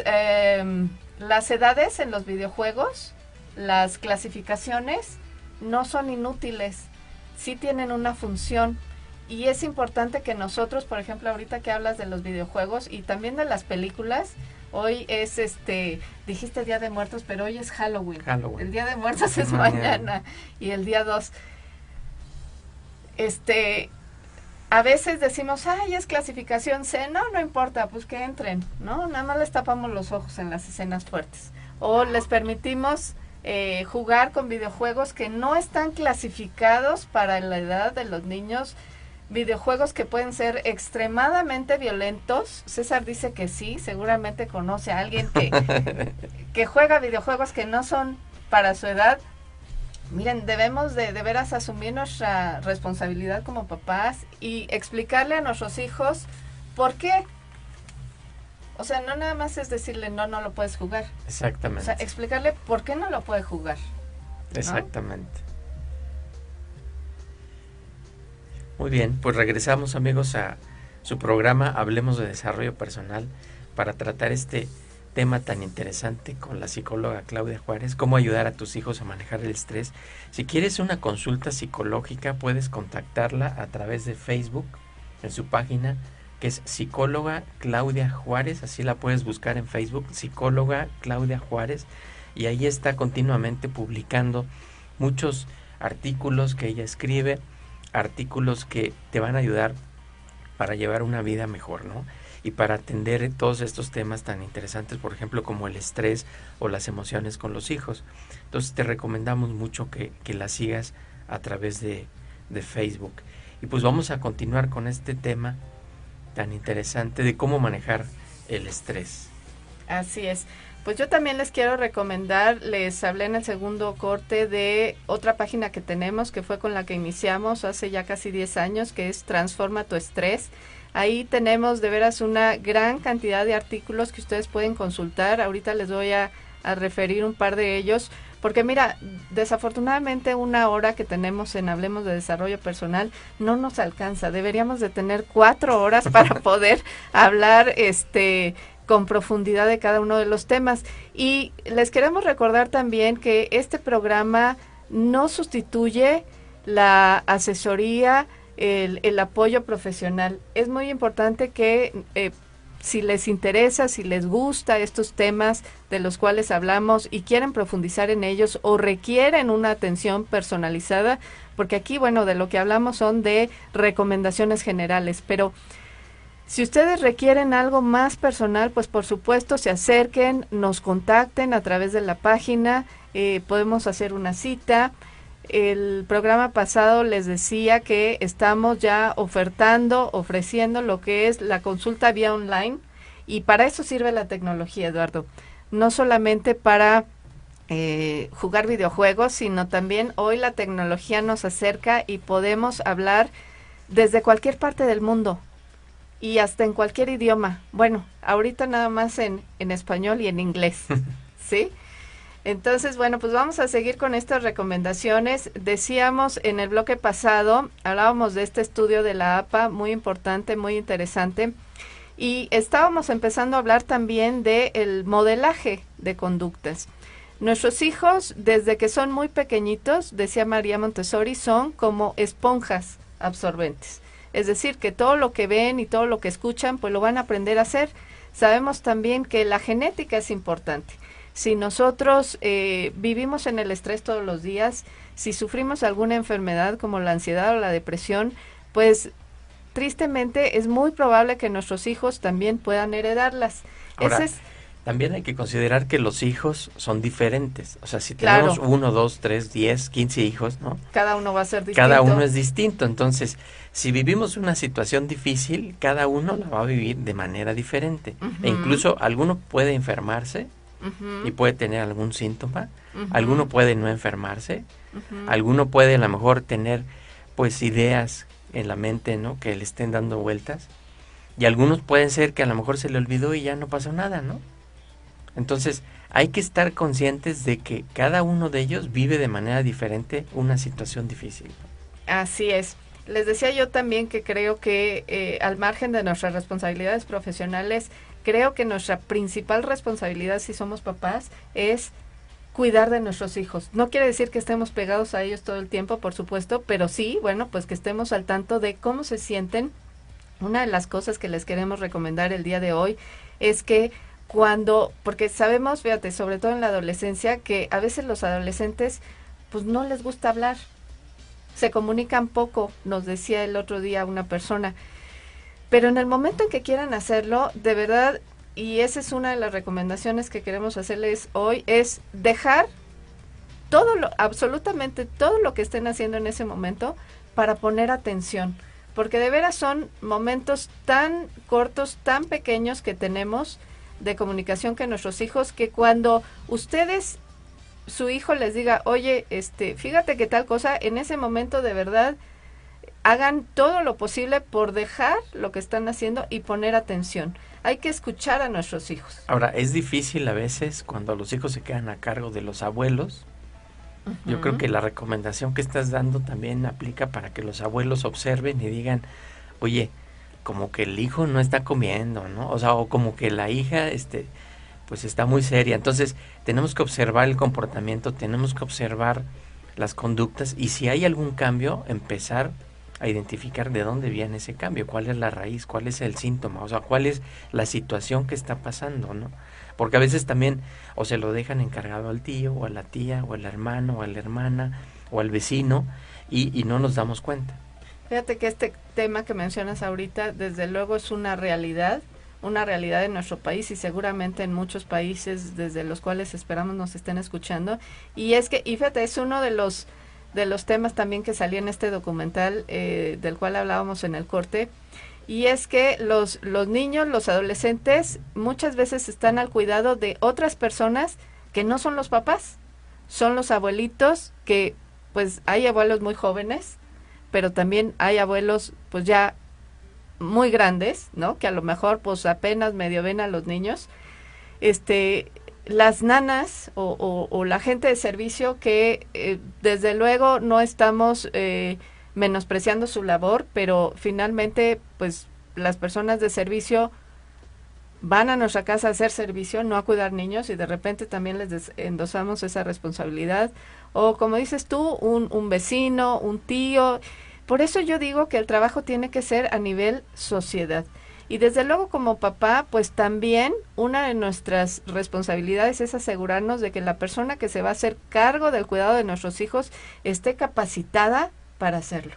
Speaker 2: edades en los videojuegos, las clasificaciones, no son inútiles, sí tienen una función, y es importante que nosotros, por ejemplo, ahorita que hablas de los videojuegos y también de las películas, hoy es dijiste Día de Muertos, pero hoy es Halloween. El Día de Muertos es mañana y el día 2. A veces decimos, ay, es clasificación C, no importa, pues que entren, ¿no? Nada más les tapamos los ojos en las escenas fuertes, o les permitimos jugar con videojuegos que no están clasificados para la edad de los niños, videojuegos que pueden ser extremadamente violentos. César dice que sí, seguramente conoce a alguien que juega videojuegos que no son para su edad. Miren, debemos de veras asumir nuestra responsabilidad como papás y explicarle a nuestros hijos por qué. O sea, no nada más es decirle no lo puedes jugar.
Speaker 1: Exactamente.
Speaker 2: O sea, explicarle por qué no lo puede jugar, ¿no?
Speaker 1: Exactamente. Muy bien, pues regresamos, amigos, a su programa Hablemos de Desarrollo Personal. para tratar este tema tan interesante con la psicóloga Claudia Juárez, cómo ayudar a tus hijos a manejar el estrés. Si quieres una consulta psicológica, puedes contactarla a través de Facebook, en su página, que es psicóloga Claudia Juárez, así la puedes buscar en Facebook, psicóloga Claudia Juárez, y ahí está continuamente publicando muchos artículos que ella escribe, artículos que te van a ayudar para llevar una vida mejor, ¿no? Y para atender todos estos temas tan interesantes, por ejemplo, como el estrés o las emociones con los hijos. Entonces te recomendamos mucho que la sigas a través de Facebook. Y pues vamos a continuar con este tema tan interesante de cómo manejar el estrés.
Speaker 2: Así es. Pues yo también les quiero recomendar, les hablé en el segundo corte de otra página que tenemos, que fue con la que iniciamos hace ya casi 10 años, que es Transforma tu Estrés. Ahí tenemos de veras una gran cantidad de artículos que ustedes pueden consultar. Ahorita les voy a referir un par de ellos, porque mira, desafortunadamente 1 hora que tenemos en Hablemos de Desarrollo Personal no nos alcanza. Deberíamos de tener 4 horas para poder hablar con profundidad de cada uno de los temas. Y les queremos recordar también que este programa no sustituye la asesoría, el apoyo profesional. Es muy importante que si les interesa, si les gusta estos temas de los cuales hablamos y quieren profundizar en ellos o requieren una atención personalizada, porque aquí, bueno, de lo que hablamos son de recomendaciones generales, pero si ustedes requieren algo más personal, pues por supuesto se acerquen, nos contacten a través de la página, podemos hacer una cita. El programa pasado les decía que estamos ya ofreciendo lo que es la consulta vía online, y para eso sirve la tecnología, Eduardo. No solamente para jugar videojuegos, sino también hoy la tecnología nos acerca y podemos hablar desde cualquier parte del mundo y hasta en cualquier idioma. Bueno, ahorita nada más en español y en inglés, ¿sí? Entonces, bueno, pues vamos a seguir con estas recomendaciones. Decíamos en el bloque pasado, hablábamos de este estudio de la APA, muy importante, muy interesante, y estábamos empezando a hablar también del modelaje de conductas. Nuestros hijos, desde que son muy pequeñitos, decía María Montessori, son como esponjas absorbentes. Es decir, que todo lo que ven y todo lo que escuchan, pues lo van a aprender a hacer. Sabemos también que la genética es importante. Si nosotros vivimos en el estrés todos los días, si sufrimos alguna enfermedad como la ansiedad o la depresión, pues tristemente es muy probable que nuestros hijos también puedan heredarlas.
Speaker 1: Ahora, también hay que considerar que los hijos son diferentes. O sea, si tenemos 1, 2, 3, 10, 15 hijos, ¿no?
Speaker 2: Cada uno va a ser distinto.
Speaker 1: Cada uno es distinto. Entonces, si vivimos una situación difícil, cada uno la va a vivir de manera diferente. E incluso alguno puede enfermarse y puede tener algún síntoma. Alguno puede no enfermarse. Alguno puede a lo mejor tener pues ideas en la mente, ¿no? Que le estén dando vueltas. Y algunos pueden ser que a lo mejor se le olvidó y ya no pasó nada, ¿no? Entonces, hay que estar conscientes de que cada uno de ellos vive de manera diferente una situación difícil.
Speaker 2: Así es. Les decía yo también que creo que al margen de nuestras responsabilidades profesionales, creo que nuestra principal responsabilidad si somos papás es cuidar de nuestros hijos. No quiere decir que estemos pegados a ellos todo el tiempo, por supuesto, pero sí, bueno, pues que estemos al tanto de cómo se sienten. Una de las cosas que les queremos recomendar el día de hoy es que porque sabemos, fíjate, sobre todo en la adolescencia, que a veces los adolescentes pues no les gusta hablar, se comunican poco, nos decía el otro día una persona, pero en el momento en que quieran hacerlo, de verdad, y esa es una de las recomendaciones que queremos hacerles hoy, es dejar absolutamente todo lo que estén haciendo en ese momento para poner atención, porque de veras son momentos tan cortos, tan pequeños que tenemos de comunicación que nuestros hijos, que cuando su hijo les diga, oye, fíjate que tal cosa, en ese momento de verdad hagan todo lo posible por dejar lo que están haciendo y poner atención. Hay que escuchar a nuestros hijos.
Speaker 1: Ahora, es difícil a veces cuando los hijos se quedan a cargo de los abuelos. Yo creo que la recomendación que estás dando también aplica para que los abuelos observen y digan, oye, como que el hijo no está comiendo, ¿no? O sea, o como que la hija, pues está muy seria. Entonces, tenemos que observar el comportamiento, tenemos que observar las conductas y si hay algún cambio, empezar a identificar de dónde viene ese cambio, cuál es la raíz, cuál es el síntoma, o sea, cuál es la situación que está pasando, ¿no? Porque a veces también o se lo dejan encargado al tío, o a la tía, o al hermano, o a la hermana, o al vecino, y no nos damos cuenta.
Speaker 2: Fíjate que este tema que mencionas ahorita, desde luego es una realidad en nuestro país y seguramente en muchos países desde los cuales esperamos nos estén escuchando. Y es que, y fíjate, es uno de los temas también que salía en este documental del cual hablábamos en el corte, y es que los niños, los adolescentes, muchas veces están al cuidado de otras personas que no son los papás, son los abuelitos, que pues hay abuelos muy jóvenes, pero también hay abuelos pues ya muy grandes, ¿no? Que a lo mejor pues apenas medio ven a los niños. Las nanas o la gente de servicio que desde luego no estamos menospreciando su labor, pero finalmente pues las personas de servicio van a nuestra casa a hacer servicio, no a cuidar niños, y de repente también les endosamos esa responsabilidad. O como dices tú, un vecino, un tío. Por eso yo digo que el trabajo tiene que ser a nivel sociedad. Y desde luego como papá, pues también una de nuestras responsabilidades es asegurarnos de que la persona que se va a hacer cargo del cuidado de nuestros hijos esté capacitada para hacerlo.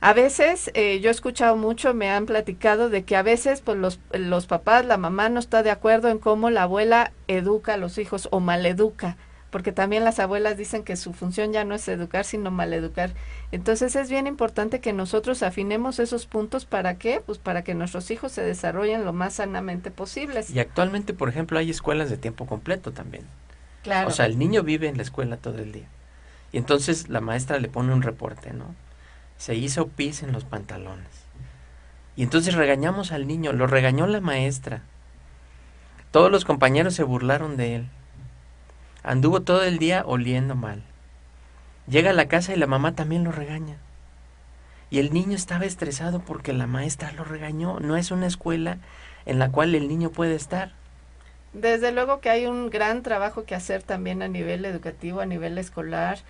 Speaker 2: A veces, yo he escuchado mucho, me han platicado de que a veces pues los papás, la mamá no está de acuerdo en cómo la abuela educa a los hijos o maleduca, porque también las abuelas dicen que su función ya no es educar, sino maleducar. Entonces es bien importante que nosotros afinemos esos puntos. ¿Para qué? Pues para que nuestros hijos se desarrollen lo más sanamente posibles.
Speaker 1: Y actualmente, por ejemplo, hay escuelas de tiempo completo también.
Speaker 2: Claro.
Speaker 1: O sea, el niño vive en la escuela todo el día. Y entonces la maestra le pone un reporte, ¿no? Se hizo pis en los pantalones. Y entonces regañamos al niño, lo regañó la maestra. Todos los compañeros se burlaron de él. Anduvo todo el día oliendo mal. Llega a la casa y la mamá también lo regaña. Y el niño estaba estresado porque la maestra lo regañó. No es una escuela en la cual el niño puede estar.
Speaker 2: Desde luego que hay un gran trabajo que hacer también a nivel educativo, a nivel escolar.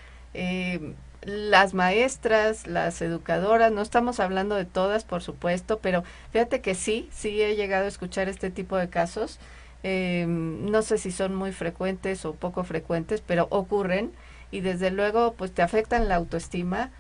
Speaker 2: Las maestras, las educadoras, no estamos hablando de todas, por supuesto, pero fíjate que sí he llegado a escuchar este tipo de casos. No sé si son muy frecuentes o poco frecuentes, pero ocurren, y desde luego pues te afectan la autoestima,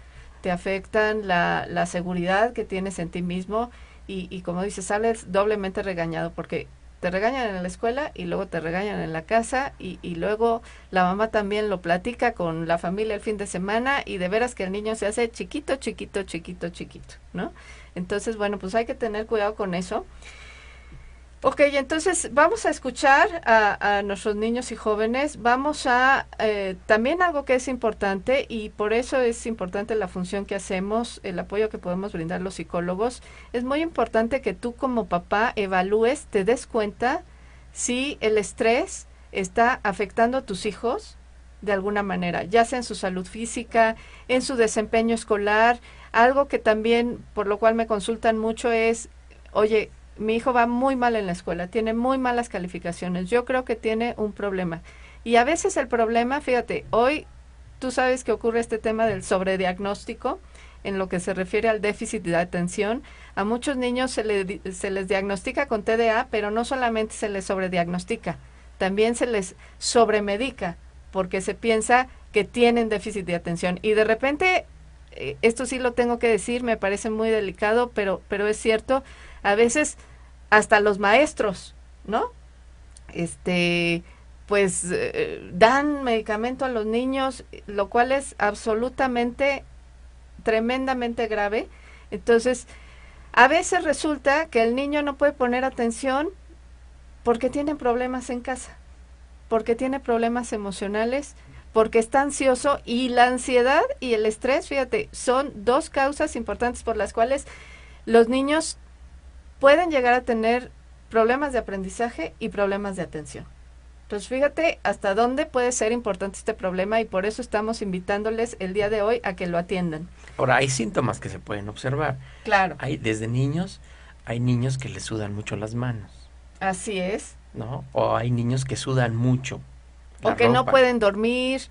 Speaker 2: te afectan la seguridad que tienes en ti mismo, y como dices, sales doblemente regañado porque te regañan en la escuela y luego te regañan en la casa, y luego la mamá también lo platica con la familia el fin de semana, y de veras que el niño se hace chiquito, ¿no? Entonces, bueno, pues hay que tener cuidado con eso. Ok, entonces vamos a escuchar a nuestros niños y jóvenes. Vamos a, también algo que es importante, y por eso es importante la función que hacemos, el apoyo que podemos brindar los psicólogos. Es muy importante que tú como papá evalúes, te des cuenta si el estrés está afectando a tus hijos de alguna manera, ya sea en su salud física, en su desempeño escolar. Algo que también, por lo cual me consultan mucho es, oye, mi hijo va muy mal en la escuela, tiene muy malas calificaciones, yo creo que tiene un problema. Y a veces el problema, fíjate, hoy tú sabes que ocurre este tema del sobrediagnóstico en lo que se refiere al déficit de atención. A muchos niños se les diagnostica con TDA, pero no solamente se les sobrediagnostica, también se les sobremedica, porque se piensa que tienen déficit de atención. Y de repente, esto sí lo tengo que decir, me parece muy delicado, pero es cierto. A veces hasta los maestros, ¿no? Pues dan medicamento a los niños, lo cual es absolutamente, tremendamente grave. Entonces, a veces resulta que el niño no puede poner atención porque tiene problemas en casa, porque tiene problemas emocionales, porque está ansioso, y la ansiedad y el estrés, fíjate, son dos causas importantes por las cuales los niños pueden llegar a tener problemas de aprendizaje y problemas de atención. Pues fíjate hasta dónde puede ser importante este problema y por eso estamos invitándoles el día de hoy a que lo atiendan.
Speaker 1: Ahora, hay síntomas que se pueden observar.
Speaker 2: Claro.
Speaker 1: Desde niños, hay niños que les sudan mucho las manos.
Speaker 2: Así es.
Speaker 1: ¿No? O hay niños que sudan mucho.
Speaker 2: O que no pueden dormir.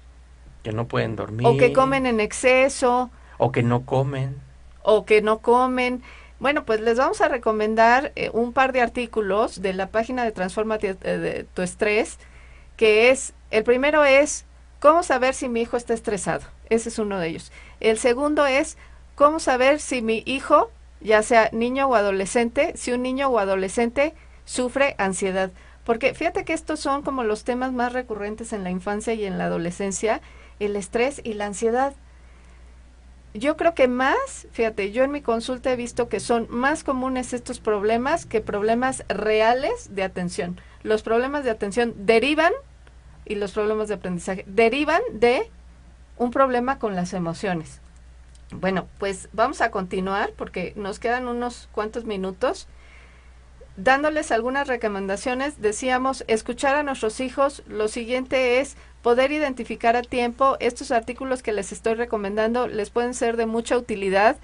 Speaker 1: Que no pueden dormir.
Speaker 2: O que comen en exceso.
Speaker 1: O que no comen.
Speaker 2: O que no comen. Bueno, pues les vamos a recomendar un par de artículos de la página de Transforma tu Estrés, que es, el primero es, ¿cómo saber si mi hijo está estresado? Ese es uno de ellos. El segundo es, ¿cómo saber si mi hijo, ya sea niño o adolescente, si un niño o adolescente sufre ansiedad? Porque fíjate que estos son como los temas más recurrentes en la infancia y en la adolescencia, el estrés y la ansiedad. Yo creo que más, fíjate, yo en mi consulta he visto que son más comunes estos problemas que problemas reales de atención. Los problemas de atención derivan, y los problemas de aprendizaje, derivan de un problema con las emociones. Bueno, pues vamos a continuar porque nos quedan unos cuantos minutos. Dándoles algunas recomendaciones, decíamos, escuchar a nuestros hijos. Lo siguiente es poder identificar a tiempo. Estos artículos que les estoy recomendando les pueden ser de mucha utilidad.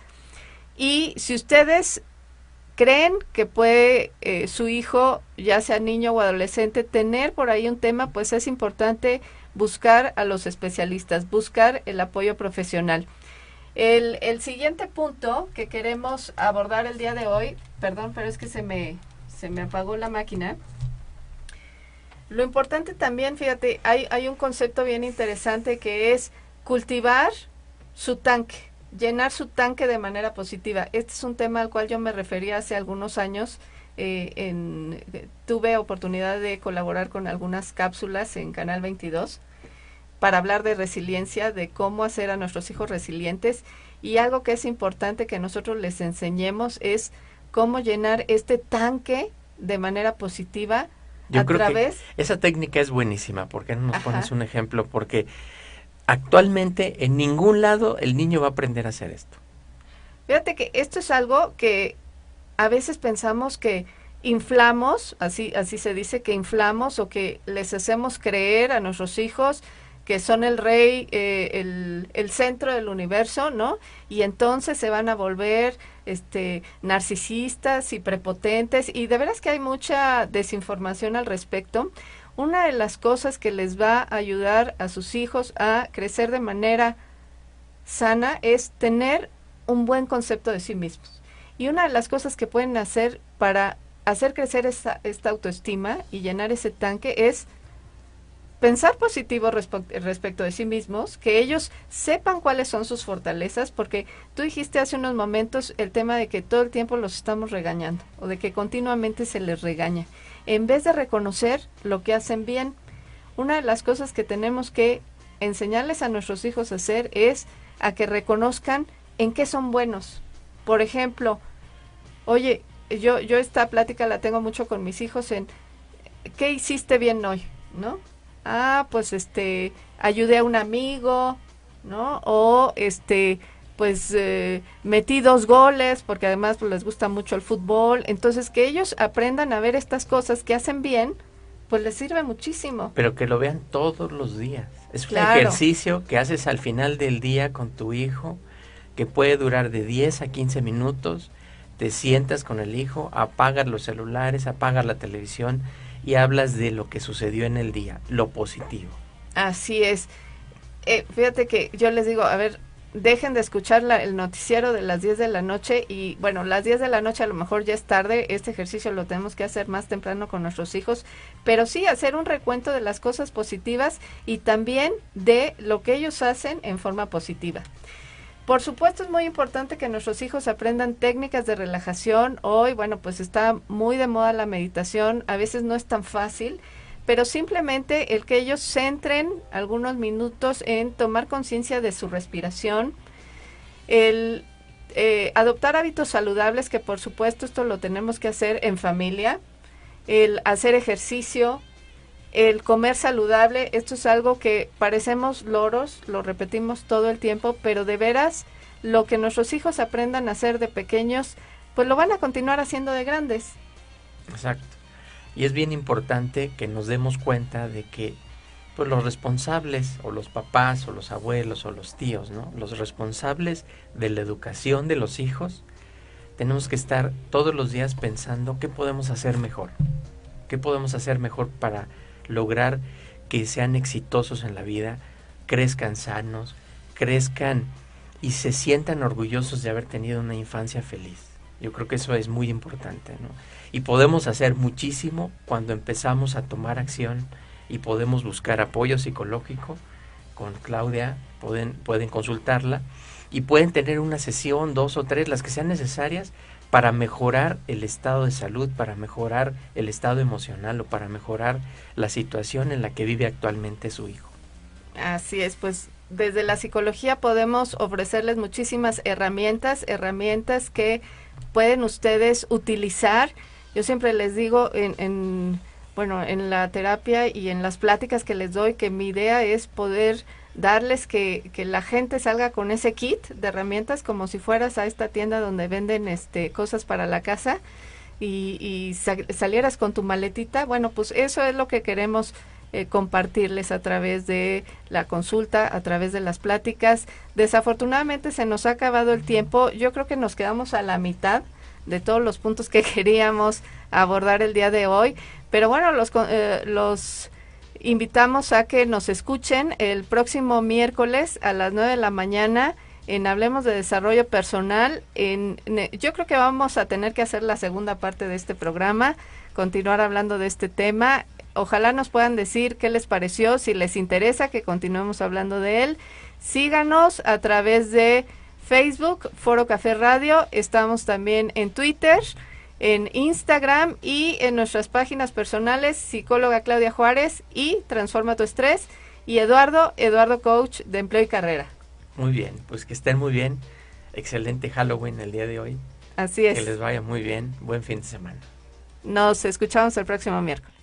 Speaker 2: Y si ustedes creen que puede su hijo, ya sea niño o adolescente, tener por ahí un tema, pues es importante buscar a los especialistas, buscar el apoyo profesional. El siguiente punto que queremos abordar el día de hoy, perdón, pero es que se me apagó la máquina. Lo importante también, fíjate, hay un concepto bien interesante que es cultivar su tanque, llenar su tanque de manera positiva. Este es un tema al cual yo me refería hace algunos años. Tuve oportunidad de colaborar con algunas cápsulas en Canal 22 para hablar de resiliencia, de cómo hacer a nuestros hijos resilientes, y algo que es importante que nosotros les enseñemos es cómo llenar este tanque de manera positiva.
Speaker 1: Yo creo que esa técnica es buenísima. ¿Por qué no nos pones un ejemplo? Porque actualmente en ningún lado el niño va a aprender a hacer esto.
Speaker 2: Fíjate que esto es algo que a veces pensamos que inflamos, así se dice, que inflamos o que les hacemos creer a nuestros hijos que son el rey, el centro del universo, ¿no? Y entonces se van a volver narcisistas y prepotentes, y de veras que hay mucha desinformación al respecto. Una de las cosas que les va a ayudar a sus hijos a crecer de manera sana es tener un buen concepto de sí mismos. Y una de las cosas que pueden hacer para hacer crecer esta autoestima y llenar ese tanque es pensar positivo respecto de sí mismos, que ellos sepan cuáles son sus fortalezas, porque tú dijiste hace unos momentos el tema de que todo el tiempo los estamos regañando, o de que continuamente se les regaña, en vez de reconocer lo que hacen bien. Una de las cosas que tenemos que enseñarles a nuestros hijos a hacer es a que reconozcan en qué son buenos. Por ejemplo, oye, yo esta plática la tengo mucho con mis hijos en ¿qué hiciste bien hoy? ¿No? Pues ayudé a un amigo, ¿no? O pues metí 2 goles, porque además pues, les gusta mucho el fútbol. Entonces que ellos aprendan a ver estas cosas que hacen bien, pues les sirve muchísimo.
Speaker 1: Pero que lo vean todos los días. Es un ejercicio que haces al final del día con tu hijo, que puede durar de 10 a 15 minutos. Te sientas con el hijo, apagas los celulares, apagas la televisión y hablas de lo que sucedió en el día, lo positivo.
Speaker 2: Así es. Fíjate que yo les digo, a ver, dejen de escuchar el noticiero de las 10 de la noche y, bueno, las 10 de la noche a lo mejor ya es tarde, este ejercicio lo tenemos que hacer más temprano con nuestros hijos, pero sí hacer un recuento de las cosas positivas y también de lo que ellos hacen en forma positiva. Por supuesto es muy importante que nuestros hijos aprendan técnicas de relajación. Hoy, bueno, pues está muy de moda la meditación, a veces no es tan fácil, pero simplemente el que ellos centren algunos minutos en tomar conciencia de su respiración, el adoptar hábitos saludables, que por supuesto esto lo tenemos que hacer en familia, el hacer ejercicio, el comer saludable. Esto es algo que parecemos loros, lo repetimos todo el tiempo, pero de veras lo que nuestros hijos aprendan a hacer de pequeños, pues lo van a continuar haciendo de grandes.
Speaker 1: Exacto. Y es bien importante que nos demos cuenta de que pues los responsables, o los papás, o los abuelos, o los tíos, ¿no? Los responsables de la educación de los hijos, tenemos que estar todos los días pensando qué podemos hacer mejor. ¿Qué podemos hacer mejor para lograr que sean exitosos en la vida, crezcan sanos, crezcan y se sientan orgullosos de haber tenido una infancia feliz? Yo creo que eso es muy importante, ¿no? Y podemos hacer muchísimo cuando empezamos a tomar acción y podemos buscar apoyo psicológico con Claudia, pueden consultarla y pueden tener una sesión, 2 o 3, las que sean necesarias para mejorar el estado de salud, para mejorar el estado emocional o para mejorar la situación en la que vive actualmente su hijo.
Speaker 2: Así es, pues desde la psicología podemos ofrecerles muchísimas herramientas que pueden ustedes utilizar. Yo siempre les digo en la terapia y en las pláticas que les doy que mi idea es poder darles que la gente salga con ese kit de herramientas como si fueras a esta tienda donde venden cosas para la casa y salieras con tu maletita. Bueno, pues eso es lo que queremos compartirles a través de la consulta, a través de las pláticas. Desafortunadamente se nos ha acabado el tiempo. Yo creo que nos quedamos a la mitad de todos los puntos que queríamos abordar el día de hoy, pero bueno, los invitamos a que nos escuchen el próximo miércoles a las 9 de la mañana en Hablemos de Desarrollo Personal. Yo creo que vamos a tener que hacer la segunda parte de este programa, continuar hablando de este tema. Ojalá nos puedan decir qué les pareció, si les interesa que continuemos hablando de él. Síganos a través de Facebook, Foro Café Radio. Estamos también en Twitter, en Instagram y en nuestras páginas personales, psicóloga Claudia Juárez y Transforma tu Estrés, y Eduardo Coach de Empleo y Carrera.
Speaker 1: Muy bien, pues que estén muy bien. Excelente Halloween el día de hoy.
Speaker 2: Así es.
Speaker 1: Que les vaya muy bien. Buen fin de semana.
Speaker 2: Nos escuchamos el próximo miércoles.